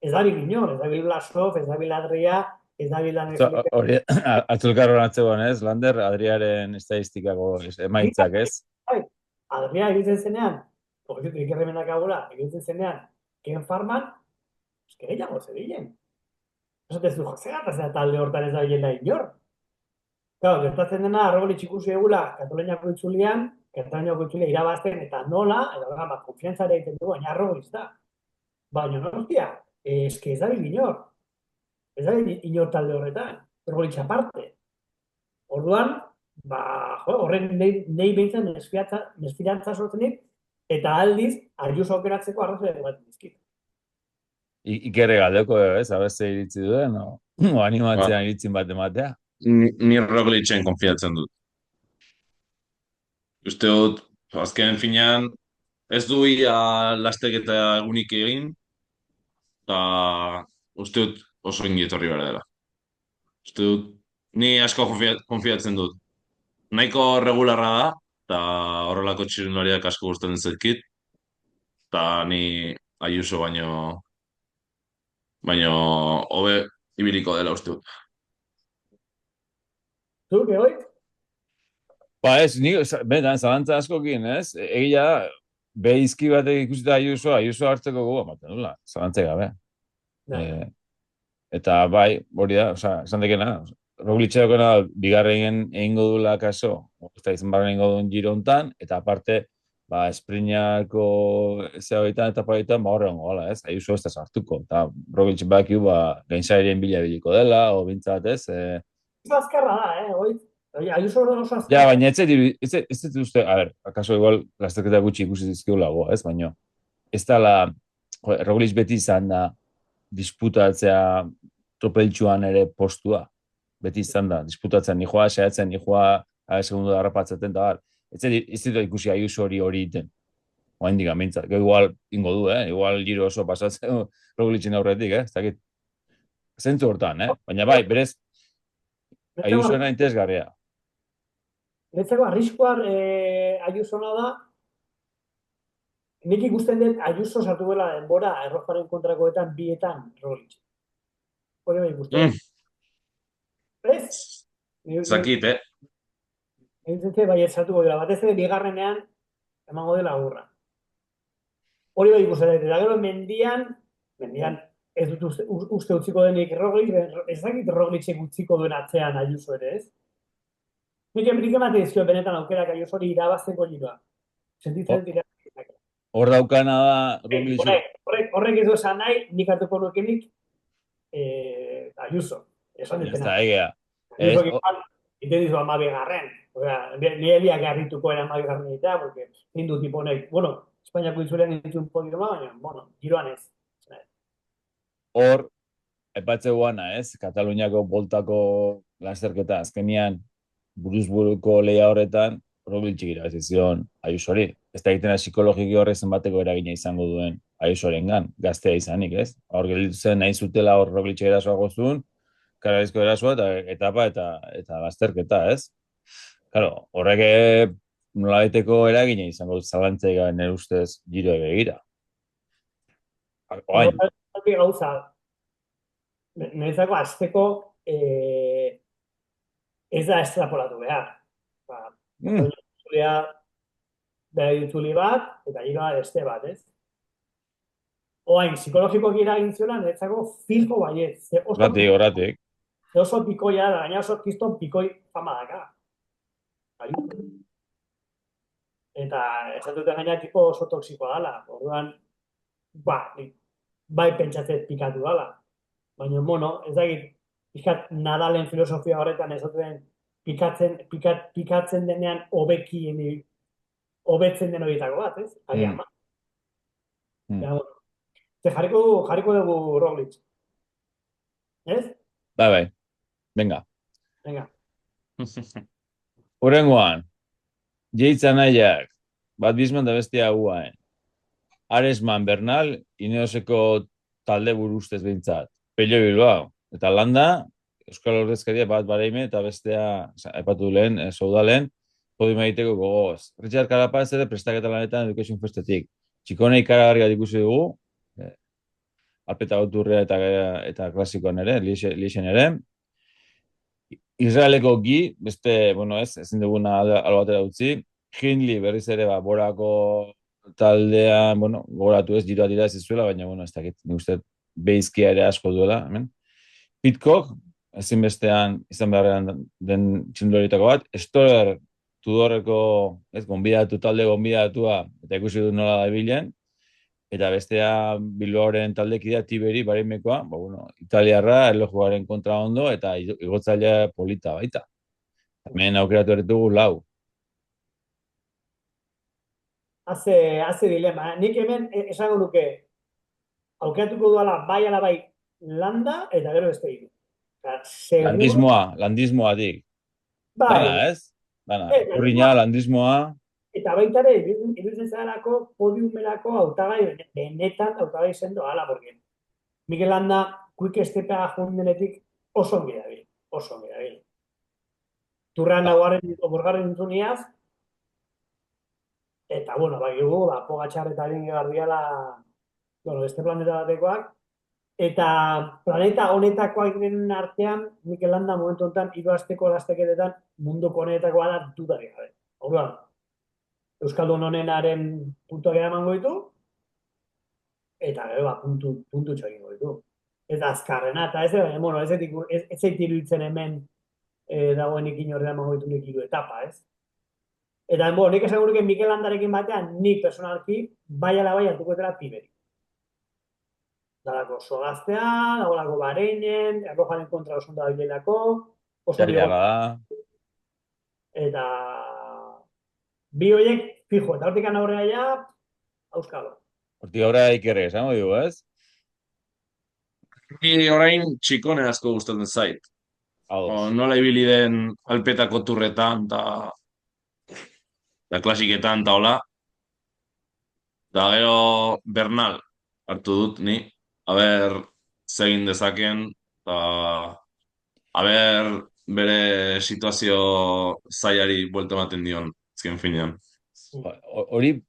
Ez da inor, ez da Blasov, ez da Adria, ez da Hori, atzulkarron atzegoen, ez? Lander, Adriaren estadistikako emaitzak, ez? Adria egitzen zenean, ikerremenak agora, egitzen zenean, Ken Farman, eskere jago zebilen. Esatez du, zegatazea talde hortan ez da bilen da inor. Claro, gertatzen dena, Roglic ikusi egula, Kataluniako itzulian irabazten eta nola, eta konfiantzare egiten du, baina Roglic da. Baina nostia, eske ez da inor. Ez da inor talde horretan, Roglic aparte. Orduan, horren nahi behintzen nesfirantza sortzenik, eta aldiz, Ayuso aukeratzeko arrazoi bat dizkit. Ikerre galdeko, ez? Abeste iritzi duen, o animatzean iritzin bat ematea. Ni Roglicen konfiatzen dut. Uste dut, azken finean, ez du ia lasteketa egunik egin, eta uste dut oso ingi etorri behar dela. Uste dut, ni asko konfiatzen dut. Nahiko regularra da, eta horrelako txirindulariak asko gustatzen zaizkit, eta ni Ayuso baino hobe ibiliko dela uste dut. Zuk, egoit? Ez, ni, benetan, zalantza askokin, ez? Egia, behizki batek ikusita Ayuso hartzeko gogo ematen dula, zalantza gabe. Eta bai, hori da, esan dekena, Roglicekona bigarren egingo dula kaso, eta izan barren egingo duen giro hontan, eta aparte, espriñako zehoetan eta paietan, horre hongo gala, ez? Ayuso ez da sartuko, eta Roglic bakiu, gainzarien bila biliko dela, o bintzat, ez? Azkarra da, egoit? Ayuso da oso azkarra. Ja, baina ez dut uste, a ver, akaso igual lasterketa gutxi ikusi dizkiolago, ez? Baina, ez da Roglic beti izan da disputatzea tropeltxuan ere postua. Beti izan da, disputatzen nijoa, saiatzen nijoa, segundu da harrapatzaten, eta bar. Ez dut ikusi Ayuso hori iten. Oain diga, mintzat. Igual ingo du, igual giro oso pasatzen Roglicin aurretik, ez dakit. Zentzu hortan, baina bai, berez, Ayusoena interesgarria. Netzako, arriskuar Ayusona da, nik ikusten dut Ayuso sartu bela denbora errojaren kontrakoetan bietan Roglic. Hori bai ikusten. Ez? Zakit, Egiten bai sartuko dela, batez ere bigarrenean emango dela agurra. Hori bai ikusten dut, eta gero mendian ez dut uste utziko denik Roglic, ez dakit Roglicek utziko duen atzean Ayuso ere, ez? Nik ematen dizkio benetan aukerak Ayuso hori irabazteko giroa. Sentitzen dira. Hor daukana da Roglic. Horrek ez du esan nahi, nik hartuko nukenik Ayuso. Esan Ez da, egia. Ite dizu 12. Ni heliak garrituko era 12. eta, porque hindu tipo honek, Espainiako itzulean ditu un poquito más, baina, giroan ez. Hor, aipatze guana, ez? Kataluniako boltako lasterketa azkenian buruz-buruko lehia horretan, Roglic irabazi zion Ayusori. Ez da egiten psikologiki horrek zenbateko eragina izango duen Ayusorengan, gaztea izanik, ez? Hor gelditu zen nahi zutela hor Roglic erasoago zuen, Karaizko erasoa eta etapa eta lasterketa, ez? Claro, horrek nolabaiteko eragina izango zalantzea nire ustez giro begira. Oain. Gauza, niretzako azteko ez da estrapolatu behar. Itzuli bat, eta giroa beste bat, ez? Oain, psikologikoki eragin zuela, niretzako fijo baiet. Horratik. Oso pikoia da, gaina oso kiston pikoi fama daka. Bai. Eta esatute gaina tipo oso toksikoa dala. Orduan, bai pentsatzet pikatu dala. Baina, ez dakit, Nadalen filosofia horretan esatuen pikatzen denean hobetzen den horietako bat, ez? Agian, Ja, jarriko dugu Roglic. Ez? Bai. Venga. Urrengoan, Jeitza nahiak, bat bizman da bestia guain. Aresman Bernal, Ineoseko talde burustez behintzat. Pello Bilbao. Eta Landa, Euskal Ordezkaria bat bareime eta bestea, aipatu lehen, Soudalen, podium egiteko gogoz. Richard Carapaz ere prestaketa lanetan Education Festetik. Txikone ikaragarri bat ikusi dugu, Alpeta Gauturrea eta klasikoan ere, Liexen ere. Israeleko Gi, beste, ezin duguna albatera utzi. Hindley berriz ere, Borako taldean, gogoratu ez, giroa dira ez izuela, baina, ez dakit, nik uste beizkia ere asko duela, hemen. Pitcock, ezinbestean izan beharrean den txindoritako bat. Storer, Tudorreko, talde gonbidatua, eta ikusi du nola da bilen. Eta bestea Bilbaoren taldekidea Tiberi barimekoa, italiarra, erlojuaren kontra ondo, eta igotzailea polita baita. Hemen aukeratu erretugu 4. Haze dilema. Nik hemen esango nuke aukeratuko duala bai ala bai Landa eta gero beste hiru. Landismoa dik. Bai. Dana, ez? Dana, urriña, landismoa. Eta baita ere, iruditzen zarako podiumerako hautagai hautagai sendo ala, porque Mikel Landa quick stepea jundenetik oso ongi dabil. Turran borgarren intuniaz, eta, bakigu, Pogačar eta Vingegaard beste planeta batekoak, eta planeta honetakoak diren artean, Mikel Landa momentu honetan, 3 asteko lasteketetan munduko honetakoa da dudarik gabe. Orduan, Euskaldun honenaren puntuak eramango ditu, eta gero, puntu txogingo ditu. Eta azkarrena, eta ez zait iruditzen hemen dagoenik inorrean emango ditu nik 3 etapa, ez? Eta, nik esango nuke Mikel Landarekin batean, nik personalki, bai ala bai hartuko etela Tiberi. Dalako Sogaztea, dagoelako Bareinen, Erlojaren kontra oso ondo dabilelako, eta bi horiek fijo, eta hortikan aurrera ja, auskalo. Hortik aurrera ikerre, esango dugu, ez? Ni orain Txikone asko gustatzen zait. Nola ibili den Alpetako turretan, eta klasiketan, eta hola. Da gero Bernal hartu dut, ni. Zegin dezaken, eta bere situazio zailari buelta ematen dion, ezken finean. Hori,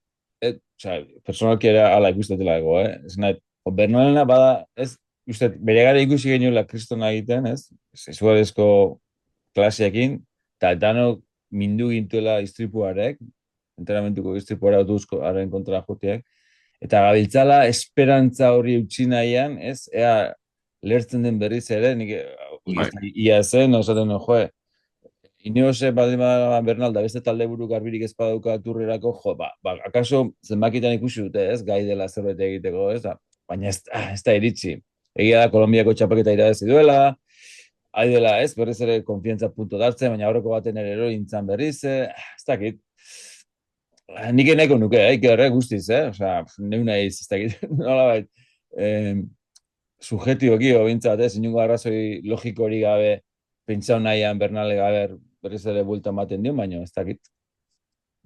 personalki ere ala ikustatela ego, ez nahi, Bernalena bada, ez, bere gara ikusi genuela kristona egiten, ez, izugarrizko klaseekin, eta danok mindu gintuela istripuarek, enteramentuko istripuara autobuzkoaren kontra joteak, eta gabiltzala esperantza hori utzi nahian, ez, ea lertzen den berriz ere, nik ia zen, osaten Ineose badima Bernal da beste talde buru garbirik ez badauka turrerako, akaso zenbakitan ikusi dute, ez, gai dela zerbait egiteko, ez da, baina ez da iritsi. Egia da, Kolombiako txapaketa irabazi duela, ari dela, ez, berriz ere konfiantza punto dartzen, baina aurreko baten ere intzan berriz, ez dakit. Nik eneko nuke, ikerre guztiz, osea, neuna ez dakit, nolabait, subjetioki obintzat, inungo arrazoi logiko hori gabe, pentsau nahian Bernale gabe berriz ere buelta ematen dio, baina ez dakit.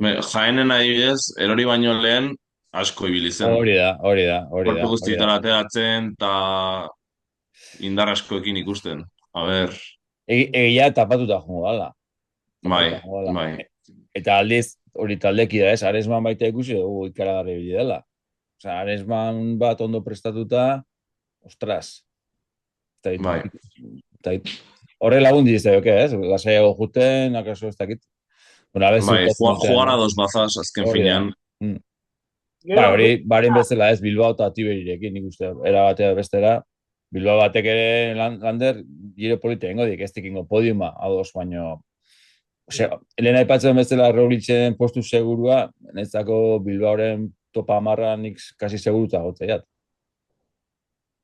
Jaenen adibidez, erori baino lehen asko ibili zen. Hori da. Korpu guztietan ateratzen, eta indar askoekin ikusten. Egia tapatuta jongo dala. Bai. Eta aldiz, hori taldekida ez, Aresman baita ikusi dugu ikaragarri bili dela. Osea, Aresman bat ondo prestatuta, ostras. Bai. Horre lagundi ez da, ez? Lasaiago juten, akaso ez dakit. Bai, jugar a dos bazas, azken finean. Ba, hori, barin bezala ez, Bilbao eta Tiberirekin, nik uste, era batea bestera, Bilbao batek ere lander, giro polite ingo dik, ez dikingo podiuma, ados, baino, lehen aipatzen bezala Roglicen postu segurua, netzako Bilbaoren topa amarra nik kasi seguruta gotzeiat.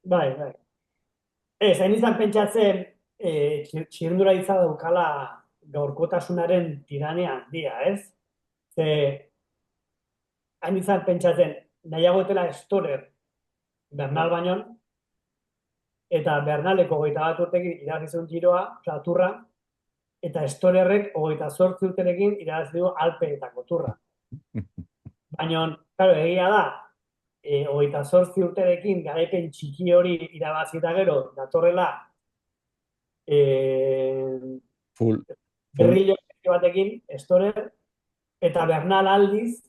Bai. Ez, hain izan pentsatzen, txirrindura izan daukala gaurkotasunaren tirania handia, ez? Ze, hain izan pentsatzen, nahiagotela Storer Bernal baino, eta Bernaleko 21 urtekin irabazizun giroa, turra, eta Storerrek 28 urterekin irabazi du Alpeetako turra. Baina, claro, egia da, 28 urterekin garaipen txiki hori irabazi eta gero, datorrela, Full. berrillo batekin, Storer, eta Bernal aldiz,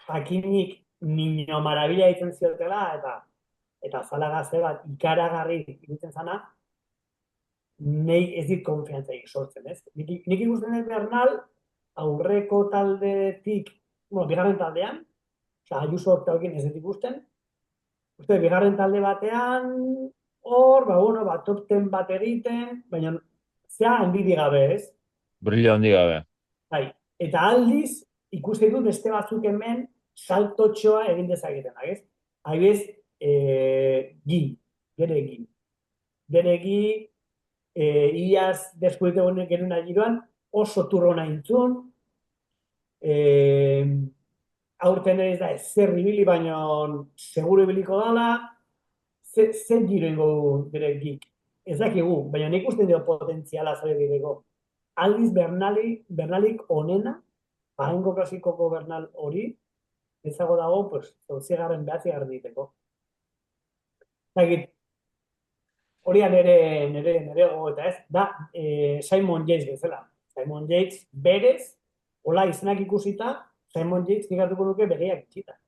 jakinik niño marabila ditzen ziotela, eta zalagazte bat ikaragarri iruditzen zana, nahi ez dit konfiantzaik sortzen, ez? Nik ikusten dut Bernal, aurreko taldetik, bigarren taldean, Ayuso oktaokin ez dut ikusten, uste, bigarren talde batean, hor, top 10 bat egiten, baina zea handidi gabe, ez? Brillo handi gabe. Bai, eta aldiz, ikusten dut beste batzuk hemen saltotxoa egin dezaketenak, ez? Haibez, Bere gi, iaz deskubritu genuen giroan, oso turrona intzun, aurten ez da zer ibili, baina seguro ibiliko dala, zer giro ingo bere gik. Ez dakigu, baina nik usten dio potentziala zare bideko. Aldiz Bernalik onena, bahengo klasikoko Bernal hori, ezago dago, pues, 9. diteko. Zagit, hori nire gogoeta ez, da Simon Yates bezala. Simon Yates berez, hola izenak ikusita, Simon Yates nikatuko nuke bereak itxita.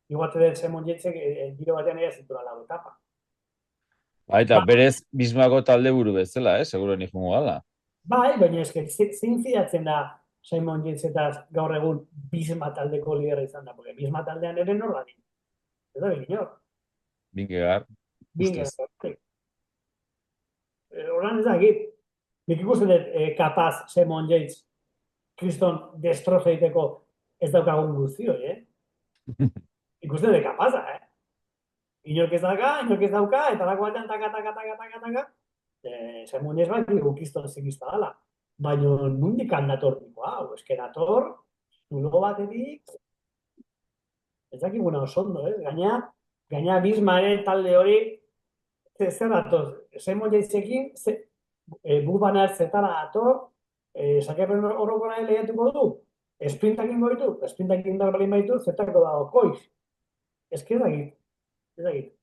Iguate dut Simon Yatesek giro batean ega zintura lau etapa. Eta berez Bismako talde buru bezala, seguro nik jungo gala. Bai, baina esker, zein fidatzen da Simon Yates eta gaur egun Bisma taldeko lidera izan da, porque Bisma taldean ere norra din. Ez da bilginor. Bingegar. Horan ez da egit. Nik ikusten dut kapaz Simon Yates kriston destrozo egiteko ez daukagun guztioi, Ikusten dut kapaza, Inork ez dauka, eta lako batean taka. Simon Yates bat dugu kriston zikizta dala. Baina nundik handator niko, hau, esker ator, zulo batetik, ez dakiguna osondo, Gaina Bismaren talde hori, zer datoz, Simon Yatesekin, bubanar zetara dator, sakepen horrokora lehiatuko du, esprintakin goitu, esprintakin da horrein baitu, zetako dago, koiz. Ez que ez dakit.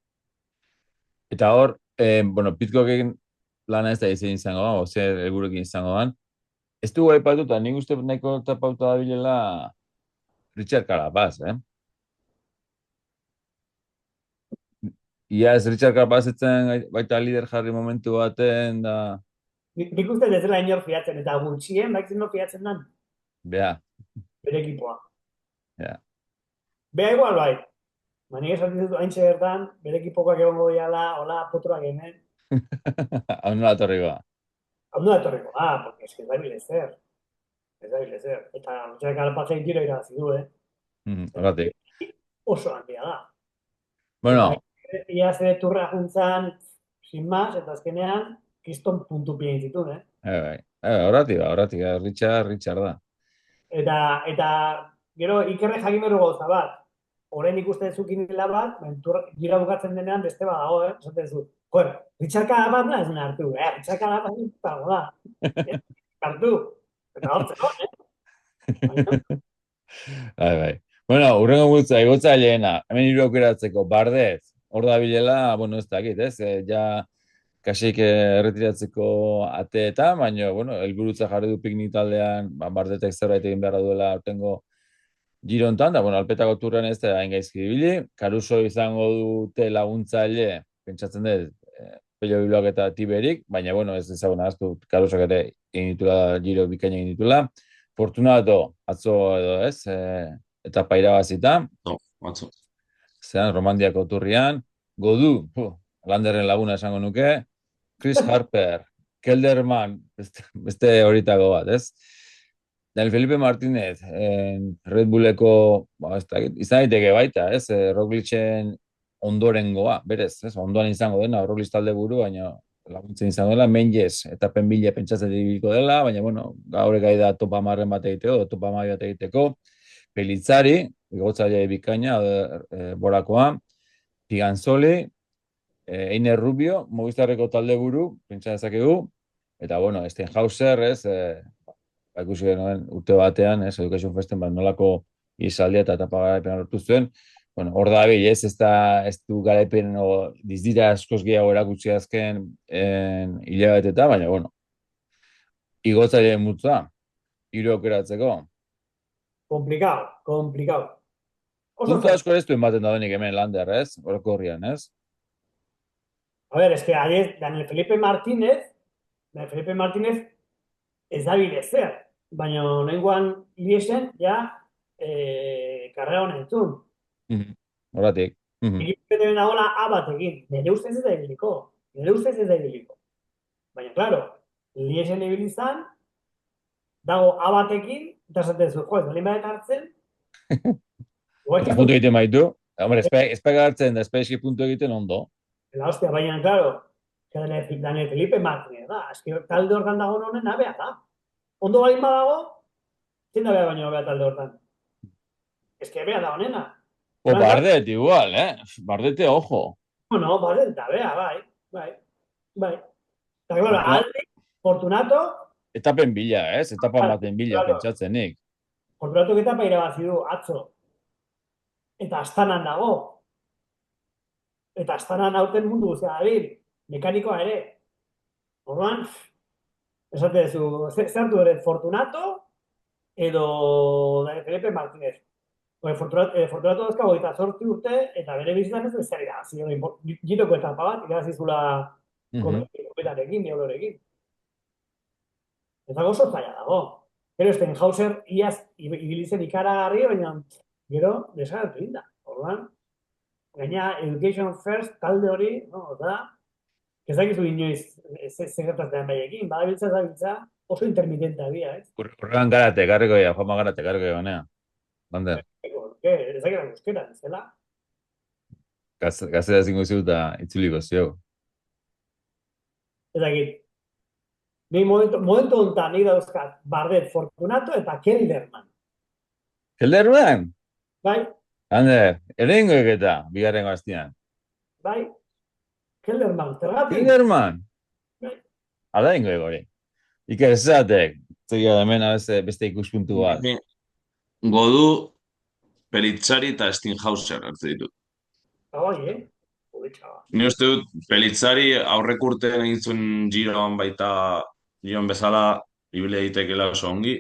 Eta hor, Pitcockekin lana ez da izango da, zer helburuekin izango da. Ez dugu aipatu, eta nik uste nahiko tapauta da bilela Richard Carapaz, Ia ez Richard Carapaz etzen baita lider jarri momentu baten, da... Nik uste ez dela inor fiatzen, eta gutxien, baik no fiatzen dan. Bea. Bere ekipoa. Ja. Bea igual bai. Nik esan dut haintxe bertan, bere ekipokoak egongo diala, hola, potroak hemen. Hau nola torrikoa. Porque ez da bilezer. Eta Richard Carapazen giro irabazi du, Horratik. Oso handia da. Bueno. Ia zede turra juntzan, sin más, eta azkenean, kriston puntu pien zituen, Horratik, Richard da. Eta gero, ikerre jakin berru gauza bat. Horrein ikusten zukin dela bat, gira bukatzen denean beste bat dago, esaten zu. Richard Carapaz nahi zen hartu, Richard Carapaz dago da. Hartu. Eta hortzen, Bai. Bueno, urrengo gutza, egotzaileena, hemen hiru aukeratzeko, Bardez, hor da bilela, ez dakit, ja kasik erretiratzeko ateetan, baina, helburutza jarri du piknik taldean, Bardetek zerbait egin beharra duela aurtengo giro hontan, da, Alpetako turren ez da hain gaizki ibili, Caruso izango dute laguntzaile, pentsatzen dut, Pello Bilbaok eta Tiberik, baina, ez ezagun ahaztu, Carusok ere egin ditula, giro bikaina egin ditula. Fortunato, atzo edo ez, etapa irabazita, Atzo. zean Romandiako turrian, Godu, Landerren laguna esango nuke, Chris Harper, Kelderman, beste horitako bat, ez? Daniel Felipe Martínez, Red Bulleko, izan daiteke baita, ez? Roglicen ondorengoa, berez, ez? Ondoan izango dena, Roglic talde buru, baina laguntzen izango dela, Menjes eta Penbile pentsatzen ibiliko dela, baina, bueno, gaur gai da topa marren bat egiteko, topa marren bat egiteko, Pelitzari, igotzaile bikaina, borakoa, Piganzoli, Einer Rubio, Movistarreko talde buru, pentsa dezakegu, eta, bueno, Stenhauser, ez, ikusi genuen urte batean, ez, Education Festen, nolako izaldia eta etapa garaipen lortu zuen, bueno, hor da bil, ez du garaipen dizdira askoz gehiago erakutsi azken hilabeteta, baina, bueno, igotzaileen multzoa, 3 aukeratzeko. Komplikado. Punto asko ez duen baten daudenik hemen Lander, ez? Orokorrian, ez? A ver, es que ayer Daniel Felipe Martínez ez da ezer, baina nengoan Liesen ja karrera honen entzun. Horatik. Egiten nagoela A bat egin, nire ustez ez da ibiliko. Baina, claro, Liesen ibilizan, dago A batekin, eta esaten zu, ez balin badet hartzen, Eta puntu egiten maitu. Hombre, espeka hartzen da, espeski puntu egiten ondo. La hostia, baina, claro, Daniel Felipe Martínez da, eski talde hortan dago honen abea da. Ondo balin badago, zein da bea baino abea talde hortan. Eski abea da honena. O Bardet, igual, Bardete, ojo. No, Bardet da bea, bai. Eta, claro, alde, Fortunato... Etapen bila, ez? Etapan baten bila, pentsatzenik. Fortunato etapa irabazi du, atzo. Eta Astanan dago. Eta Astanan hauten mundu guztia dabil. Mekanikoa ere. Orduan, esate duzu, zertu ere Fortunato edo Felipe Martínez. Fortunato dazka 28 urte eta bere bizitan ez zer irabazi. Giroko etapa bat, irabazi zula kometarekin, neolorekin. Eta gozo zaila dago. Pero Stenhauser iaz ibilizen ikaragarri, baina gero desagertu inda. Orduan, gaina Education First talde hori, da, ez dakizu inoiz zegertatzen baiekin, badabiltza oso intermitente abia, ez? Horregan garate, garriko ya, Juanma garate, garriko ya, banea. Bander. Ez dakiran euskera, ez dela? Gazera zingo ziu eta itzuliko zio. Ez dakit. Ni momentu honetan nik dauzkat Bardet, Fortunato eta Kelderman. Kelderman? Bai. Ander, erengo eketa, bigarrengo hastian. Bai. Kelderman, zergatik? Kelderman? Bai. Ala ingo egori. Iker esatek, zegoa da mena beste ikuspuntu bat. Godu, Pelitzari eta Stenhauser hartze ditut. Bai, Ni uste dut, Pelitzari aurrek urtean egin zuen Giroan baita Giroan bezala ibile daitekela oso ongi.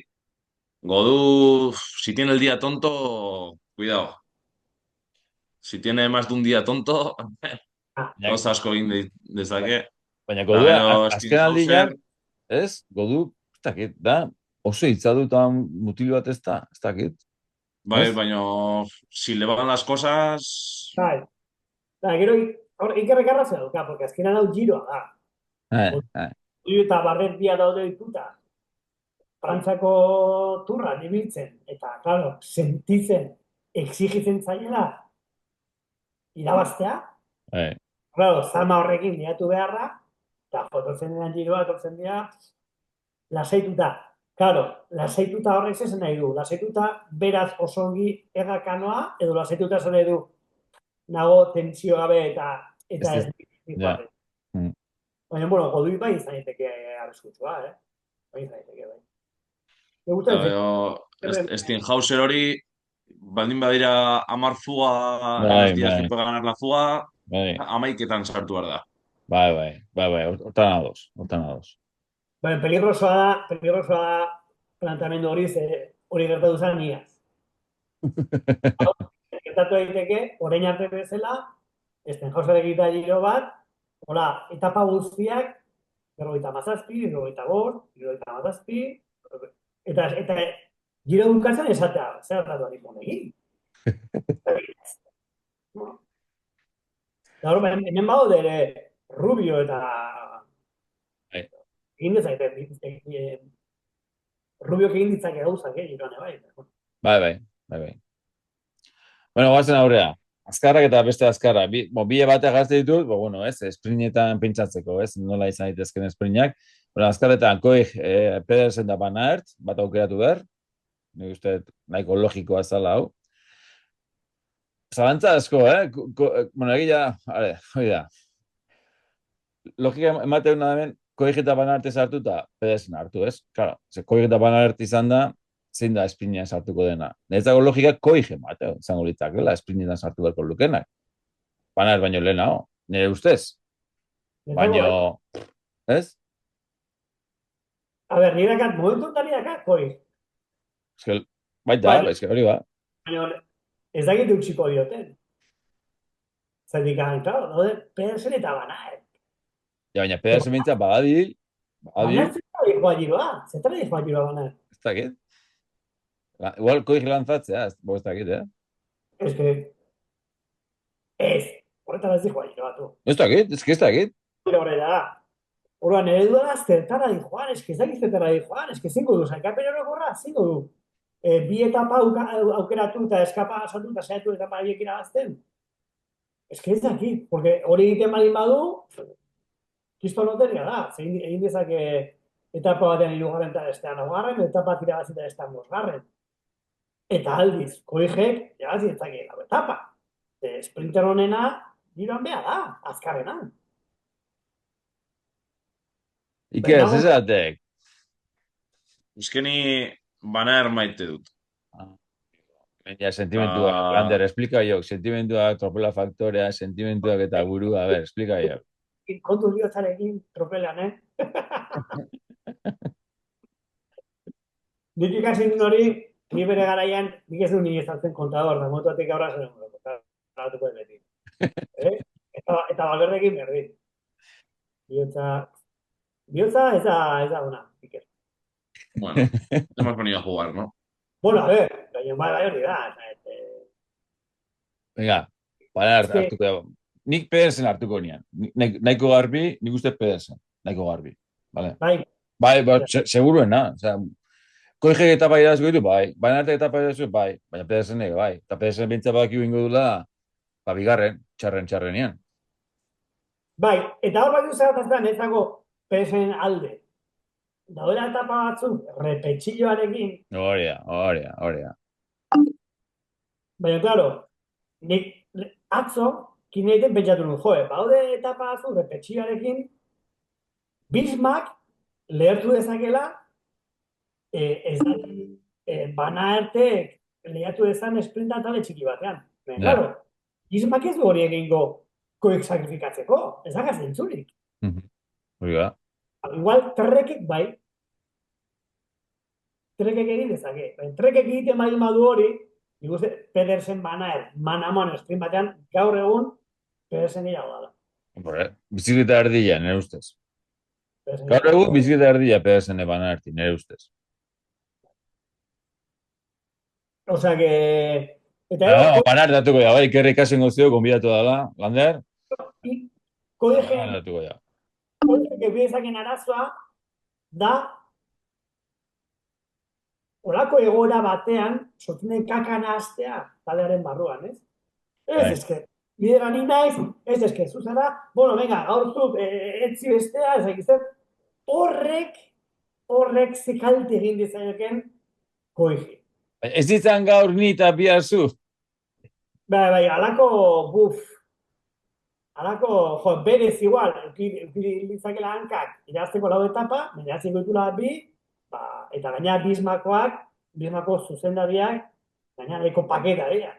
Godu, si tiene el día tonto, cuidado. Si tiene más de un día tonto, gauza asko egin dezake. Baina Godu, azken aldian, ez? Godu, ez dakit, da, oso hitzadu eta mutil bat ez dakit. Bai, baina si le van las cosas... Bai. Gero, ikerrek arrazia duka, porque azkenan hau giroa da. Eta Bardet bia daude dituta. Frantzako turra ibiltzen, eta, claro, sentitzen, exigitzen zaiela, irabaztea. Claro, zama horrekin diatu beharra, eta fototzen dian giroa, etortzen dira, lasaituta. Claro, lasaituta horrek zezen nahi du. Lasaituta beraz oso ongi egakanoa, edo lasaituta zen nahi du nago tentsio gabe eta ez dut. Baina, bueno, Godui bai izan daiteke arriskutsua, Bai izan daiteke, bai. Stenhauser hori, baldin badira 10 fuga, los días que puede ganar la fuga, 11etan sartu behar da. Bai, hortan ados. Baina, peligrosoa da planteamendu hori gertatu zen niaz. Gertatu daiteke, orain arte bezala, Stenhauser egita giro bat, hola, etapa guztiak, 57, 58, 57, eta giro bukatzen esatea, zer datu ari egin. Gaur, hemen baude ere Rubio eta Bai. egin dezake, Rubiok egin ditzake gauzak, giroan, bai. Bai. Bueno, guazen aurrea. Azkarrak eta beste azkarra. Bile bateak hartzen ditut, bueno, ez, esprinetan pentsatzeko, ez, nola izan daitezken esprinak. Bueno, azkarretan, Koig, Pedersen da Van Aert, bat aukeratu behar. Nik uste nahiko logikoa zala hau. Zalantza asko, bueno, egia, hoi da. Logika ematen da hemen, Koig eta Van Aert hartuta, Pedersen hartu, ez? Claro, Koig eta Van Aert izan da, zein da esprina sartuko dena. Netzako logika Koig emateo, izango litzakela, esprinetan sartu beharko lukenak. Van Aert baino lehenago, nire ustez. Baino, ez? A ber, nire dakat, momentu ontari dakat, Koig. Baita, hori ba. Baina, ez dakit utxiko dioten. Zerdik claro, daude Pedersen eta Van Aert. Ja, baina Pedersen bintzat badabil. Van Aert zetara dihoa giroa, zetara dihoa giroa Van Aert. Ez dakit. Igual Koig lantzatzea, ez dakit, Ez que, ez, horretara ez dihoa giroa, tu. Ez dakit. Horre da. Horrean, eredu da, zertara dihoan, ez que ez dakit zertara dihoan, ez que zingo du, zailkapen horrekorra, zingo du. Bi etapa aukeratu eta eskapa saltu eta saiatu etapa horiek irabazten. Ez que ez dakit, porque hori egiten baldin badu, kisto loteria da. Egin dezake etapa batean 3. eta bestean 4. etapa irabazita bestean 5. Eta aldiz, Koigek irabazi dezake lau etapa. Sprinter honena, giroan beha da, azkarrena. Iker, zezatek? Euskeni Van Aert maite dut. Ja, sentimentua, Lander, explika jok, sentimentua, tropela faktorea, sentimentuak eta burua, a ver, explika jok. Kontu bihotzarekin tropelan, Nik ikasi duen hori, ni bere garaian, nik ez du nire ezartzen kontador, da motuatik aurra zen kontatuko beti. Eta Valverdekin berdin. Bihotza ez da una, Iker. Bueno, hemos venido a jugar, ¿no? Bueno, a ver, baina bai hori da. Venga, para hartuko. Nik Pedersen hartuko nian. Nahiko garbi, nik uste Pedersen. Nahiko garbi. Vale. Bai, seguruena. O sea, Koigek etapa irazko ditu, bai. Van Aert etapa irazko, bai. Baina Pedersen ege, bai. Eta Pedersen bintza badakiu ingo dula, bigarren, txarrenean. Bai, eta hor bat duzeratzen ezako Pedersen alde. Daudela etapa batzuk, repetxilloarekin. Horia. Baina, claro, nik atzo, kineiten pentsatu nuen, baude etapa batzuk, repetxilloarekin, Bismarck lehertu dezakela, ez da, Van Aertek lehertu dezan esprinta tale txiki batean. Baina, claro, Bismarck ez du hori egingo Koig sakrifikatzeko, ez da zentzurik. Hori da. Igual, Trekek bai. Trekek egin dezake. Trekek egiten bai madu hori, ikuste Pedersen Van Aert, man-a-man sprint batean, gaur egun, Pedersen irago da. Bizikleta erdila, nire ustez. Gaur egun, bizikleta erdila Pedersen Van Aert, nire ustez. Osea que... Van Aert datuko da, bai, Ikerri ikasen gozio, konbidatu dala, Lander? Koigek datuko da. Koigek ebidezaken arazoa da olako egoera batean sortzen den kakana hastea taldearen barruan, ez? Ez eske, lidera ni naiz, ez eske, zuzara, bueno, venga, gaur zuk etzi bestea, ez egizten, horrek zekalte egin dizaieken Koigi. Ez ditzan gaur ni eta bihar zu? Bai, alako, berez igual, eukiditzakela hankak, irazteko lau etapa, irazteko ditula bi, eta gaina Bismarcko zuzendariak, gaina daiko paketa dira.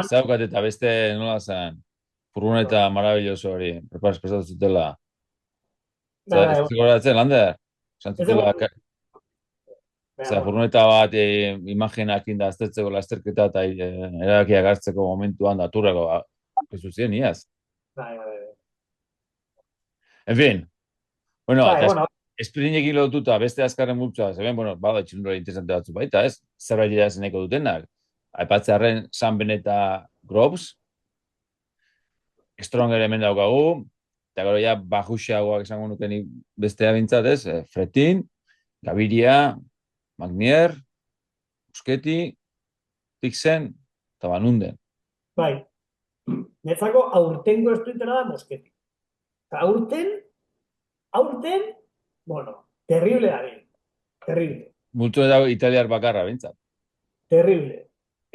Zaukat eta beste nola zen, furgoneta maravilloso hori, prestatu zutela. Ez goratzen, Lander? Furgoneta bat imaginak inda aztertzeko lasterketa eta erabakiak hartzeko momentuan daturreko ez zuzien, iaz. Bai. En fin, bueno, Esprinekin lotuta beste azkarren multzoa, zeben, bueno, bada txilundura interesante batzu baita, ez? Zerbait irazeneko dutenak. Aipatzearen Sanben eta Groves, Stronger hemen daukagu, eta gero ja bajuxeagoak esango nuke nik bestea bintzat, ez? Fretin, Gaviria, Magnier, Busqueti, Tixen, eta Banunden. Bai, netzako aurtengo esprintera da Mosketi. Eta aurten, bueno, terrible da bien. Terrible. Multzo dago italiar bakarra, bintzat. Terrible.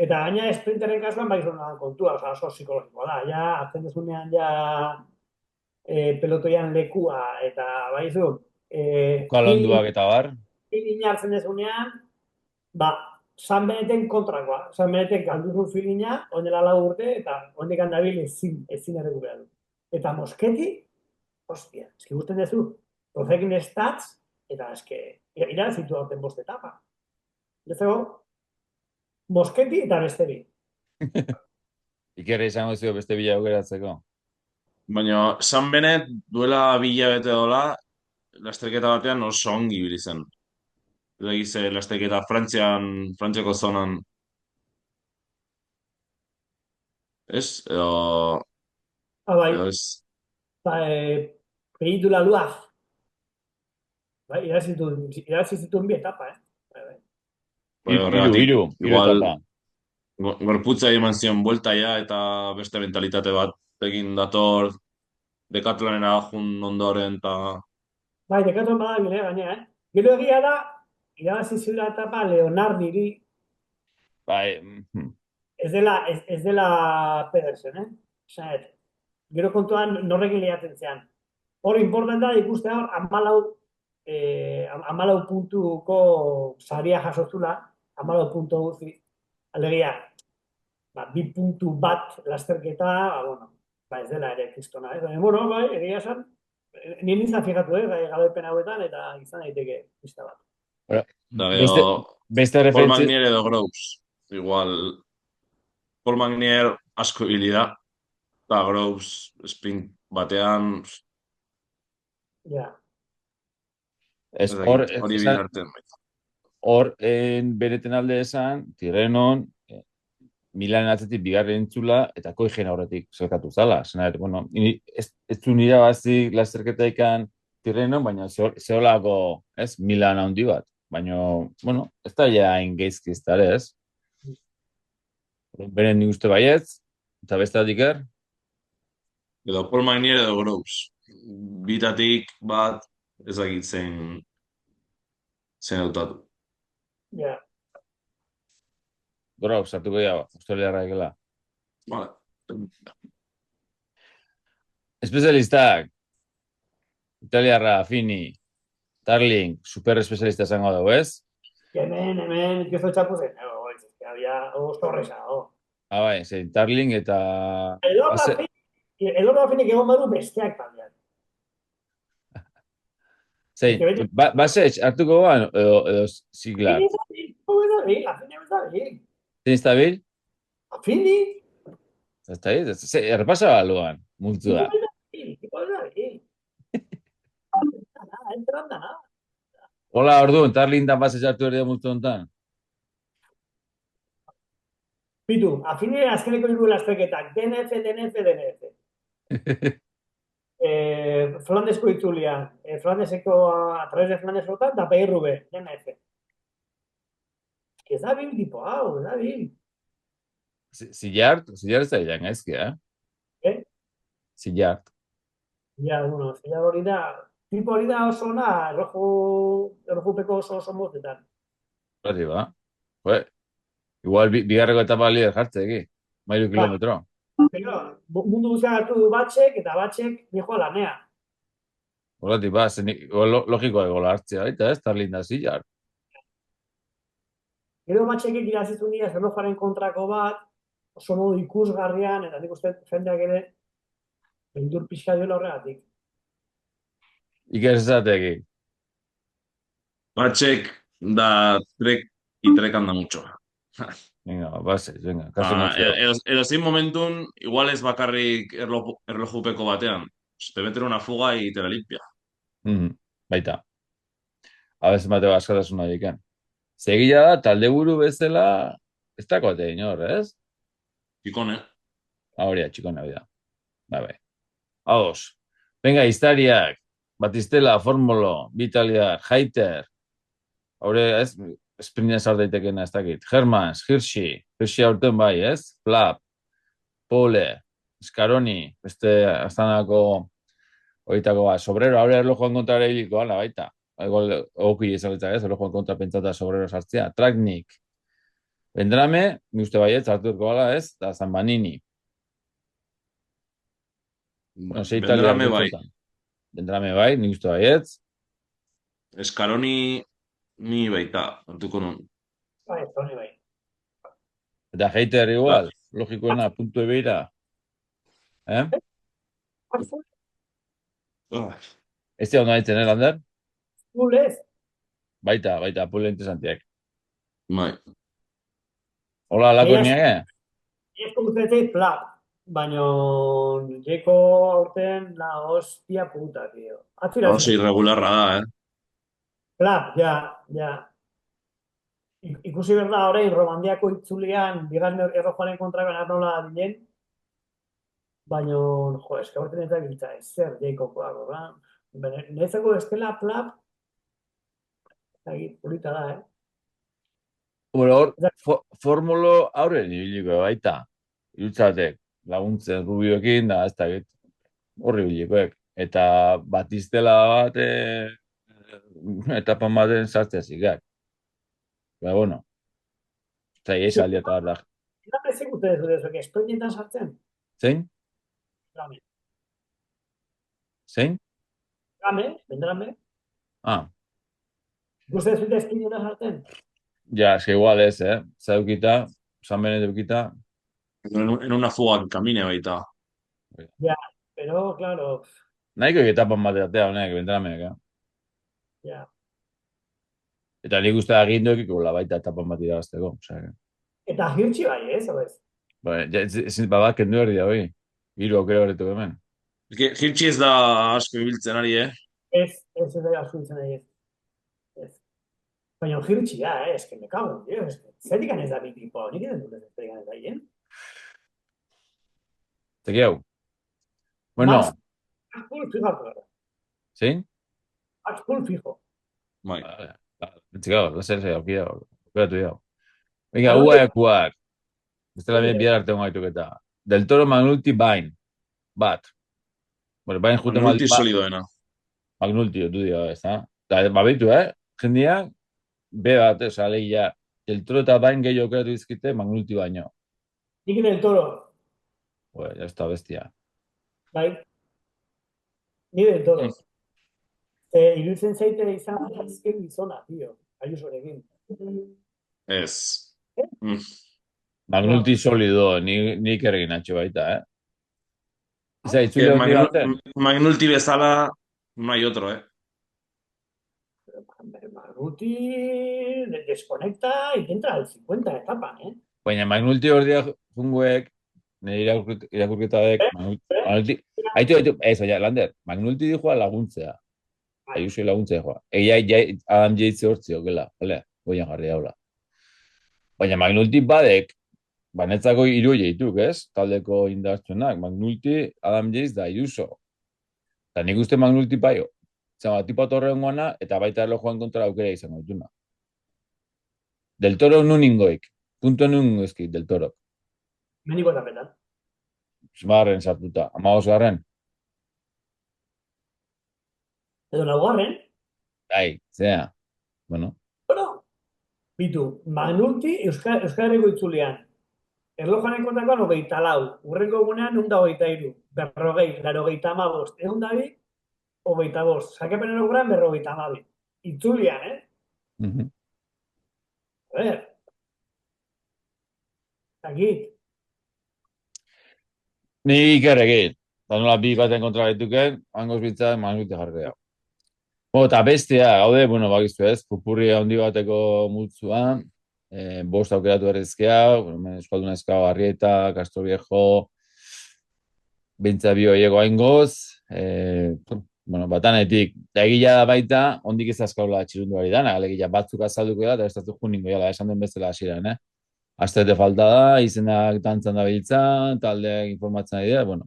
Eta gaina esprinteren kasuan bai zona kontua, oso psikologikoa da. Ja, hartzen dezunean ja pelotoian lekua, eta bai zu, Kalonduak eta bar. filina hartzen dezunean, ba, San Beneten kontrakoa. San Benetek galduzun filina, ondela 4 urte, eta ondik handabil ezin errekuperatu. Eta Mosketi, hostia, eski gusten dezu, Profekin stats, eta eske, irazitu aurten 5 etapa. Lezego, Mosketi eta beste bi. Ikerra izango zio beste bila aukeratzeko. Baina San Benet duela 2 hilabete dola, lasterketa batean oso ongi ibili zen. Egize lasterketa Frantziako zonan. Ez? Bai, Edo ez? ba, Pays de la Loire. Bai, irazi zituen bi etapa, Bai. Horregatik, Hiru igual etapa. gorputza eman zion buelta ja, eta beste mentalitate bat egin dator Decathlonera jun ondoren, eta Bai, Decathlon bada bile, gainea, Gero egia da, irabazi zuela etapa Leonardiri, Bai, ez dela Pedersen, Zanet, gero kontuan norrekin lehiatzen zean. Hor, importante da ikustea hor, 14 puntuko saria jasotzula, 14 puntu guzti, alegia, 2 puntu bat lasterketa, bueno, ez dela ere kristona, Bueno, bai, egia esan, nien izan fijatu, gaudepen hauetan, eta izan daiteke pista bat. da gero beste Paul referentzi... Magnier edo Groves. Igual Paul Magnier asko ibili da, eta Groves sprint batean Ja, Ez, hori bilarten. hor, bereten alde esan, Tirrenon, Milanen atzetik bigarren entzula, eta Koigen aurretik zelkatu zala. Zena, bueno, ez du nira bazik lasterketa ikan Tirrenon, baina zeholako, ez, Milan handi bat. Baina, bueno, ez da ja hain geizki ez da, ez? Beren nik uste baietz, eta bestatik Edo Paul Magnier edo Groves. Bitatik bat ezagit zen hautatu. ja. Gora, sartuko ja, australiarra ekela. Vale. Espezialistak, italiarra, Fini, Tarling, super espezialista zango dugu, ez? Hemen, jozo txapu zen, había torresa, Bai, zein, Tarling eta... Edo da finik egon badu besteak taldean. Zein, Basech hartuko goan, edo Ziglar? Zein estabil? Fini? Estabil? Errepasa baluan, multua. Entranda, nada. Hola, orduan, Tarling da Basech hartu ere multu honetan? Pitu, afine azkeneko hiru lasterketak, DNF. Flandesko itzulia, Flandeseko, a través de Flandes rotan, da PRV, DNF. Ez da bil, tipo, hau, ez da bil. Zillart ez da ilan ezki, Zillart. Ja, bueno, Zillart hori da, tipo hori da oso ona, errojupeko oso mozetan. Hori ba. Igual bigarreko etapa lider jartze egi, 3 kilometro. Pero, mundu guztiak hartu du batxek, eta batxek nijoa lanea. Horretik, ba, logikoa egola hartzea, baita ez, Tarling da Zillart. Gero batxekek irazizun dira zerlojaren kontrako bat, oso modu ikusgarrian, eta nik uste jendeak ere, beldur pixka diola horregatik. Iker esategi. Batxek da trek y trekan da mucho. Venga, Basech, venga, kaso nazio. Edo zein momentun, igual ez bakarrik erlojupeko batean. Te meten una fuga y te la limpia. Baita. abez mateo askatasuna diken. Segila da, talde buru bezala, ez dakoate inor, ez? Ikone. Hauria, txikona bida. Bai. Ados. Venga, Iztariak, Batistela, Formolo, Vitaliar, Haiter, haure, ez, esprinten sar daitekena ez dakit. Hermans, Hirschi aurten bai, ez? Flap, Pole, Scaroni, beste astanako horietako bat. Sobrero, haure erlojoan kontra ere hilikoa, la baita. Igual, oki izaletak ez, erlojoan kontra pentsata sobrero sartzea. Traknik, Vendrame, ni uste baiet, hartuko gala ez, da Zambanini. Bueno, sei Vendrame bai. Vendrame bai, ni uste baiet. Eskaroni ni baita, hartuko nun. Bai, hori bai. Eta Haiter igual, logikoena, puntu ebeira. Ez dira ondo haitzen, Lander? Gulez, Baita, pule interesantiak. Bai. Hola, lako niege? esko guztetzei plap, baina jeko aurten la hostia puta, tío. Atzira, Oso irregularra da, plap, ja. Ikusi berda orain Romandiako itzulian bigarren errojoaren kontrakan nola diren, baina, jo, eske aurten ez da giltza, zer jeikokoak, horra. Nezako estela plap, polita da, Bueno, hor, formulo aurren ibiliko baita. Irutzatek, laguntzen rubioekin, da, ez da, horri ibilikoek. Eta Batistela bat, etapan baten sartzea zikak. Baina, bueno, eta esaldia eta bat da. Eta bezik uste dezu, esprintetan sartzen? Zein? Game. Zein? Vendrame. Ah, Ikuste dezu esprintetan sartzen? ja, eske igual ez, Zaukita, San Benet dukita. En una fuga que camine baita. Pero, claro, Nahiko etapan bateratea honek, Vendrameek, ja. Eta nik uste aginduekiko baita etapan bat irabazteko. Eta Hirschi bai, ez, obez? Babak kendu erdi da, hoi. Hiru aukera horretu hemen. Hirtzi ez da asko ibiltzen ari, Ez da asuntzen nahi ez. Baina Hirschi da, ez que me cago, tío. Zer digan ez da bitipo, nik edo dut ez digan ez da hien. Zeki hau? Bueno, Axpul fijo hartu. zein? Axpul fijo. Bai. Zeki hau, lazer aukera, aukeratu hau. Venga, uaekuak. Bestela bihar arte gaituketa. Del Toro Magnulti Bain. Bat. Bueno, Bain juten Magnulti solidoena. Magnulti, du dira, ez da? Eta, babitu, jendia, be bat, oza, lehia, Del Toro eta Bain gehiago aukeratu izkite, Magnulti baino. Nik Del Toro, Pues, ya está, bestia. bai. Ni Del Toro. Iruditzen zaite izan azken gizona, tío. Ayusorekin. Ez. Magnulti solido, nik ergin atxo baita, Iza, itzule hori baten? Magnulti bezala, no hay otro, Maruti desconecta y entra al 50 etapan, Baina Magnulti hori junguek, nire irakurketadek, Magnulti, aitu, ez, baina, Lander, Magnulti dijoa laguntzea. Ayuso laguntzea joa. Egia, Adam Yates hortzi, okela, goian jarri daula. Baina Magnulti badek, banetzako hiru jeituk, ez? Taldeko indartsuenak, Magnulti, Adam Yates da Ayuso. Eta nik uste Magnulti baio. Zama, tipo atorrean guana, eta baita erlojoan kontra aukera izango dituna. Del Toro nun ingoik. Punto nun ingoizki, Del Toro. Meniko etapetan. Zmarren sartuta. 15garren? Edo laugarren, Zea. Bueno. bitu, Magnulti Euskal Herriko itzulian. Erlojanen kontakoan 24, urrengo egunean 123, 40, 85, 125, sakepenen egunean 52. Itzulian, A ver. Takit. Ni ikerregit. Eta nola bi baten kontra gaituken, hangoz bitzak, Magnulti jarri hau. Eta bestea, gaude, bakizu ez, pupurri handi bateko multzua, bost aukeratu errezkea, Euskalduna Eskau, Arrieta, Castro Viejo, Bintza Bio Iego Aingoz, bueno, batanetik, eta egila da baita, ondik ez azkaula txirunduari dana, alegia batzuk azalduko da, eta ez dut juningo jala, esan den bezala hasieran, Astete falta da, izenak dantzan da biltza, taldeak informatzen ari dira, bueno.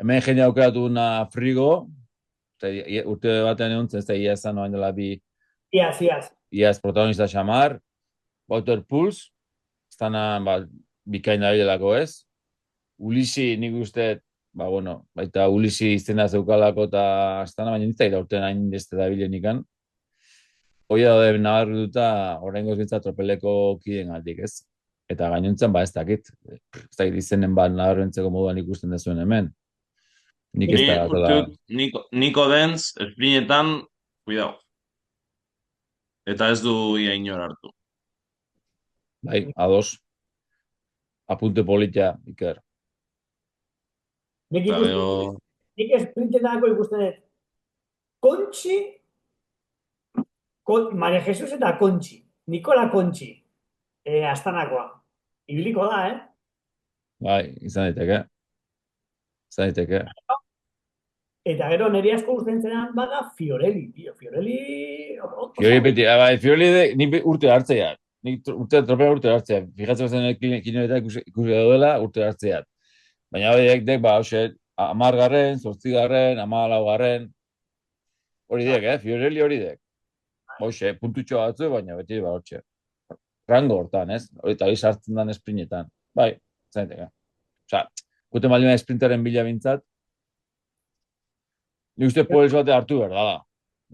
Hemen jende aukeratu na Frigo, urte batean egon zen, ez da ia esan noain dela bi iaz protagonista xamar, Water Pulse, ez dana, bikain da bilelako ez. Ulisi nik uste, bueno, baita Ulisi izena zeukalako eta ez dana, baina nintzen urtean hain beste da bilenikan. Hoi daude nabarrututa oraingoz bitza tropeleko kideen aldik, ez? Eta gainontzen, ez dakit. Ez dakit izenen nabarrentzeko moduan ikusten dezuen hemen. Nik ez da... Niko Dens, esprinetan, cuidao. Eta ez du ia inor hartu. Bai, ados. Apunte politia, Iker. Nik esprintetanako ikusten dut. Kontxi, Maria Jesus eta Kontxi. Nikola Kontxi. Astanakoa. Ibiliko da, Bai, izan daiteke. Eta gero niri asko gusten zenan bada Fiorelli, tío. Fiorelli beti, nik urte hartzeat. Nik tropea urte hartzeat. Fijatzen zen kilometak ikusi daudela urte hartzeat. Baina horiek dek, hauset, 10garren, 8garren, 14garren. Hori dek, Fiorelli hori dek. Hoxe, puntutxo batzu, baina beti hortxe. Rango hortan, ez? Eta hori sartzen dan esprinetan. Bai, zaiteka. Osa, guten baldima esprintaren bila bintzat, nik uste polis bate hartu behar da.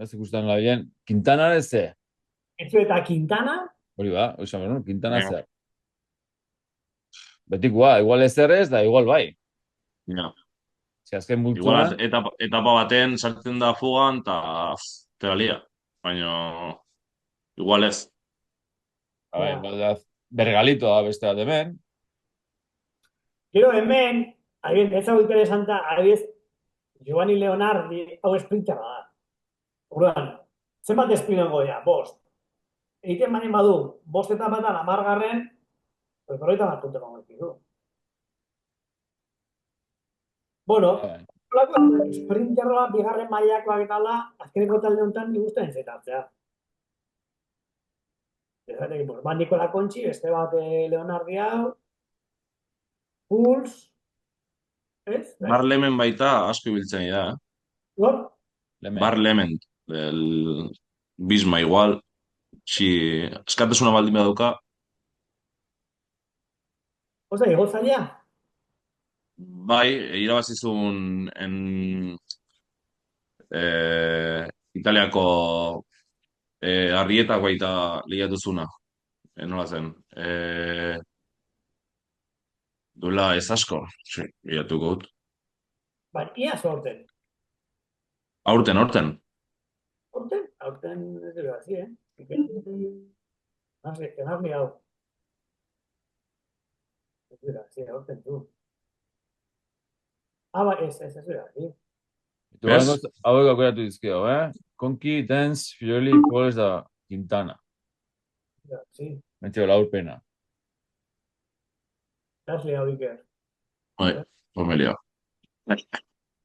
Ez ikusten nola bilen. Quintana ez ze? Etxo eta Quintana? Hori ba, Quintana zer. Betikoa, igual ez ez da, igual bai. Ja. Azken multuan... Igual etapa baten sartzen da fugan, eta teralia. Baina, igual ez. Bergalito da beste bat hemen. Gero hemen, ez hau interesanta, Giovanni Leonardi, hau esprintzara da. Orduan, zenbat esprinengo dira? 5. Egiten banin badu, 5 etapatan 10garren, horreita bat puntu emango ditu. Bueno, esprintzarroa, 2. mailakoak eta ala, azkeneko talde honetan nik ustean zetatzea. Nikola Kontxi, beste bat Leonardi hau, Puls, ez? Bar Lemen baita asko ibiltzen da, Bar Lemen, Bisma igual, eskatasuna baldin badauka. Osa, igotzailea? Bai, irabazizun Italiako Arrietako baita lehiatuzuna. Nola zen. Duela ez asko, lehiatuko dut. Ia sorten. Aurten. Aurten ez dira hazi, Nazmi hau. Ez dira hazi, aurten du. Ez dira hazi. Hauek akuratu dizkio, Konki, Dens, Fiorelli, Poles da Quintana. Mentxeo, laurpena. Gasli hau Iker. Bai, Pomelia.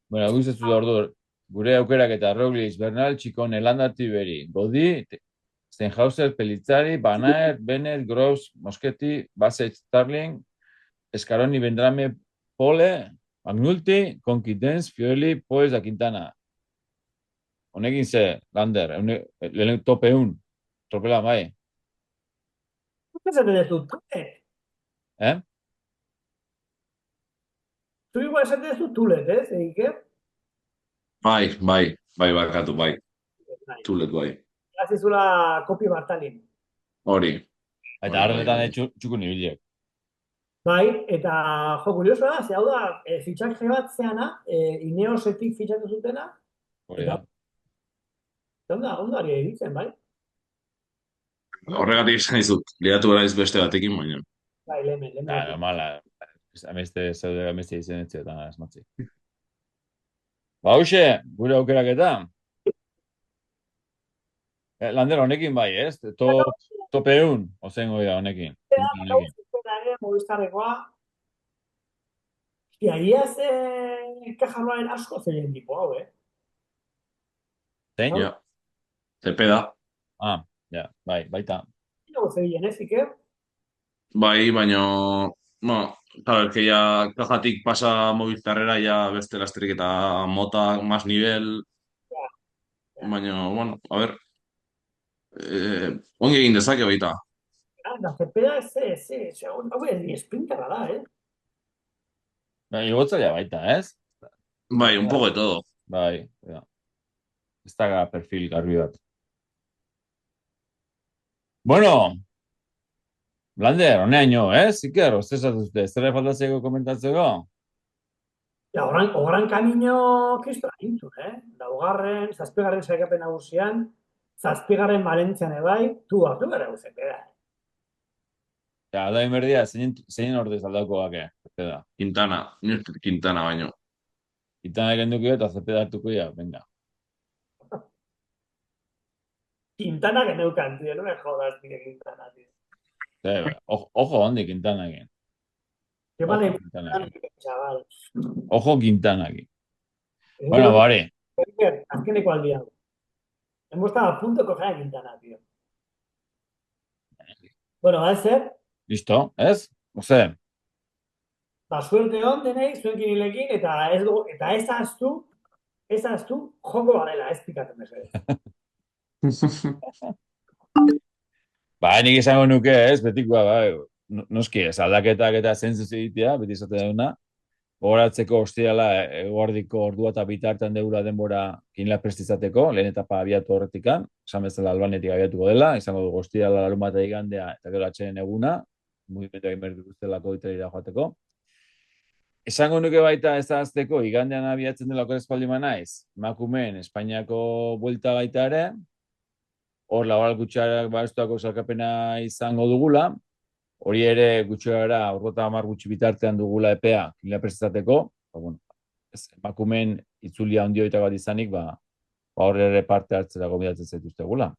Bueno, guztetu da ordu, gure aukerak eta Roglic, Bernal, Txikone, Landa, Tiberi, Godi, Stenhauser, Pelitzari, Banaer, Bennett, Groves, Moschetti, Bassett, Starling, Escaroni, Vendrame, Pole, Magnulti, Konki, Dens, Fiorelli, Poles da Quintana. Honekin ze, Lander, lehen tope 1, tropela bai. Ez esaten dezu, Tu igual esaten dezu Tulet, ez, Iker? Bai, bakatu, bai. Tulet, bai. Gazizula kopi Bartalin. Hori. Eta harretan txukun ibiliek. Bai, eta jo, kurioso da, ze hau da, fitxakje bat zeana, Ineosetik fitxatu zutena. Hori da. Ondo ari egitzen, bai? Horregatik izan izut, liatu gara beste batekin, baina. Bai, lemen. Mala, ameste zaude ameste izan etxeetan asmatzi. Hauxe, gure aukerak eta. Lander, honekin bai, ez? Tope 1, ozengo da honekin. Movistarrekoa. Ia ze kajarroaren asko zeien tipo hau, Zein? Ja. Zepeda. Ja, bai, baita. Hau zebilen ez, Iker? Bai, baina... Bueno, claro, que ya kajatik pasa Movistarrera ya beste lasterik eta mota, más nivel... Baina, bueno, a ver... ongi egin dezake baita. Da Cepeda hau esprinterra da, Igotzailea baita, ez? Bai, un poco de todo. Bai, ja. Ez da perfil garbi bat. Bueno, Lander, honeaino, ez? Iker, ostezatuzte, zer faltatzeko komentatzeko? Ja, horran kamino kristo agintu, Laugarren, zazpigarren saikapen nagusian, zazpigarren Valentzian ebai, tu hartu gara Cepeda. Ja, aldain berdia, zein ordez aldauko gake, Zepeda. Quintana, ni uste Quintana baino. Quintana ekenduko eta Zepeda hartuko ja, venga. Quintana geneukan, tío, no me jodas, tío, Quintana, tío. Ojo, hondi Quintana egin. Qué mala Ojo, Quintana egin. chaval. Ojo Quintana egin. Bueno, bari. Azkeneko aldia. Hemos estado a punto de coger a Quintana, tío. Bueno, va a ser, Listo, ez? Ose, suerte hon denei, zuen kinilekin, eta ez ahaztu, joko garela, ez pikatzen ez. nik izango nuke, ez, betikoa, noski, ez, aldaketak eta zentzuz egitea, beti izate duna, gogoratzeko ostiala, eguardiko ordua eta bitartan deura denbora kinila prestizateko, lehen etapa abiatu horretikan, esan bezala Albanetik abiatuko dela, izango dugu ostiala larun bat igandea eta gero atxeden eguna, mugimendu egin behar dituztelako iterira joateko. Esango nuke baita ez azteko, igandean abiatzen delako espaldima naiz, emakumeen Espainiako buelta baita ere, hor laboral gutxarak babestuako salkapena izango dugula, hori ere gutxera, orgota 10 gutxi bitartean dugula epea, kinila prestizateko, bueno, emakumeen itzulia ondioitak bat izanik, hor ere parte hartzera gomidatzen zaituztegula.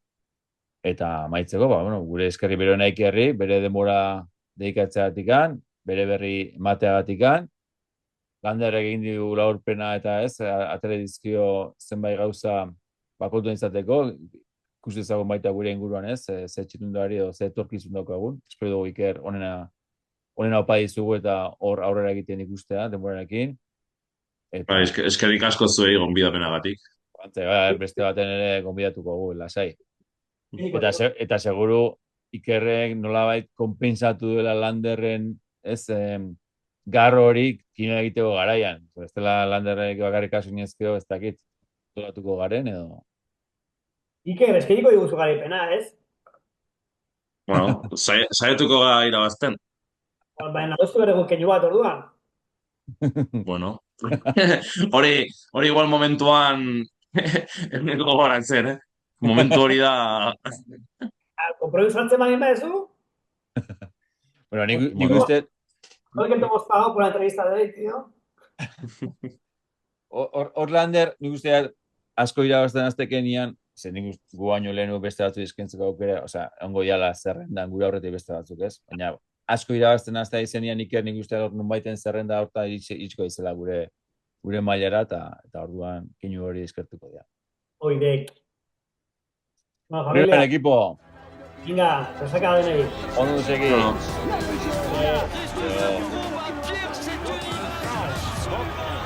Eta maitzeko, bueno, gure eskerri beroen aikerri, bere denbora dedikatzeagatikan, bere berri emateagatikan, Lander egin digu laurpena eta ez, atera dizkio zenbait gauza bakotu izateko, ikusi ezagun baita gure inguruan ez, ze txitundari edo ze etorkizun daukagun. Espero dugu Iker onena opa dizugu eta hor aurrera egiten ikustea denborarekin. Eskerrik asko zuei gonbidapenagatik. Beste baten ere gonbidatuko gu, lasai. Eta seguru Ikerrek nolabait konpentsatu duela Landerren ez garro horik kino egiteko garaian. Ez dela Landerrek bakarrik asunezkeo ez dakit tolatuko garen edo... Iker, eskeriko diguzu garaipena, ez? Bueno, saietuko gara irabazten. Baina, adostu beregu keinu bat orduan. Bueno, hori igual momentuan ez niko gogoratzen, Momentu hori da... Kompromiso hartzen bagin badezu? Bueno, nik uste... No que te hemos pagado por la entrevista de hoy, tío. Hor Lander, nik uste asko irabazten aztekenian, zen nik uste gu baino lehenu beste batzu izkentzeko aukera, osea, ongo jala zerrendan gure aurretik beste batzuk ez, baina asko irabazten aztea izenian Iker nik uste hor nunbaiten zerrenda horta iritsiko izela gure mailara eta orduan keinu hori eskertuko dira. Oidek. Bueno, Primer familia, equipo, venga, resaka denei. ondo segi. Bueno, This was a magnificent finish.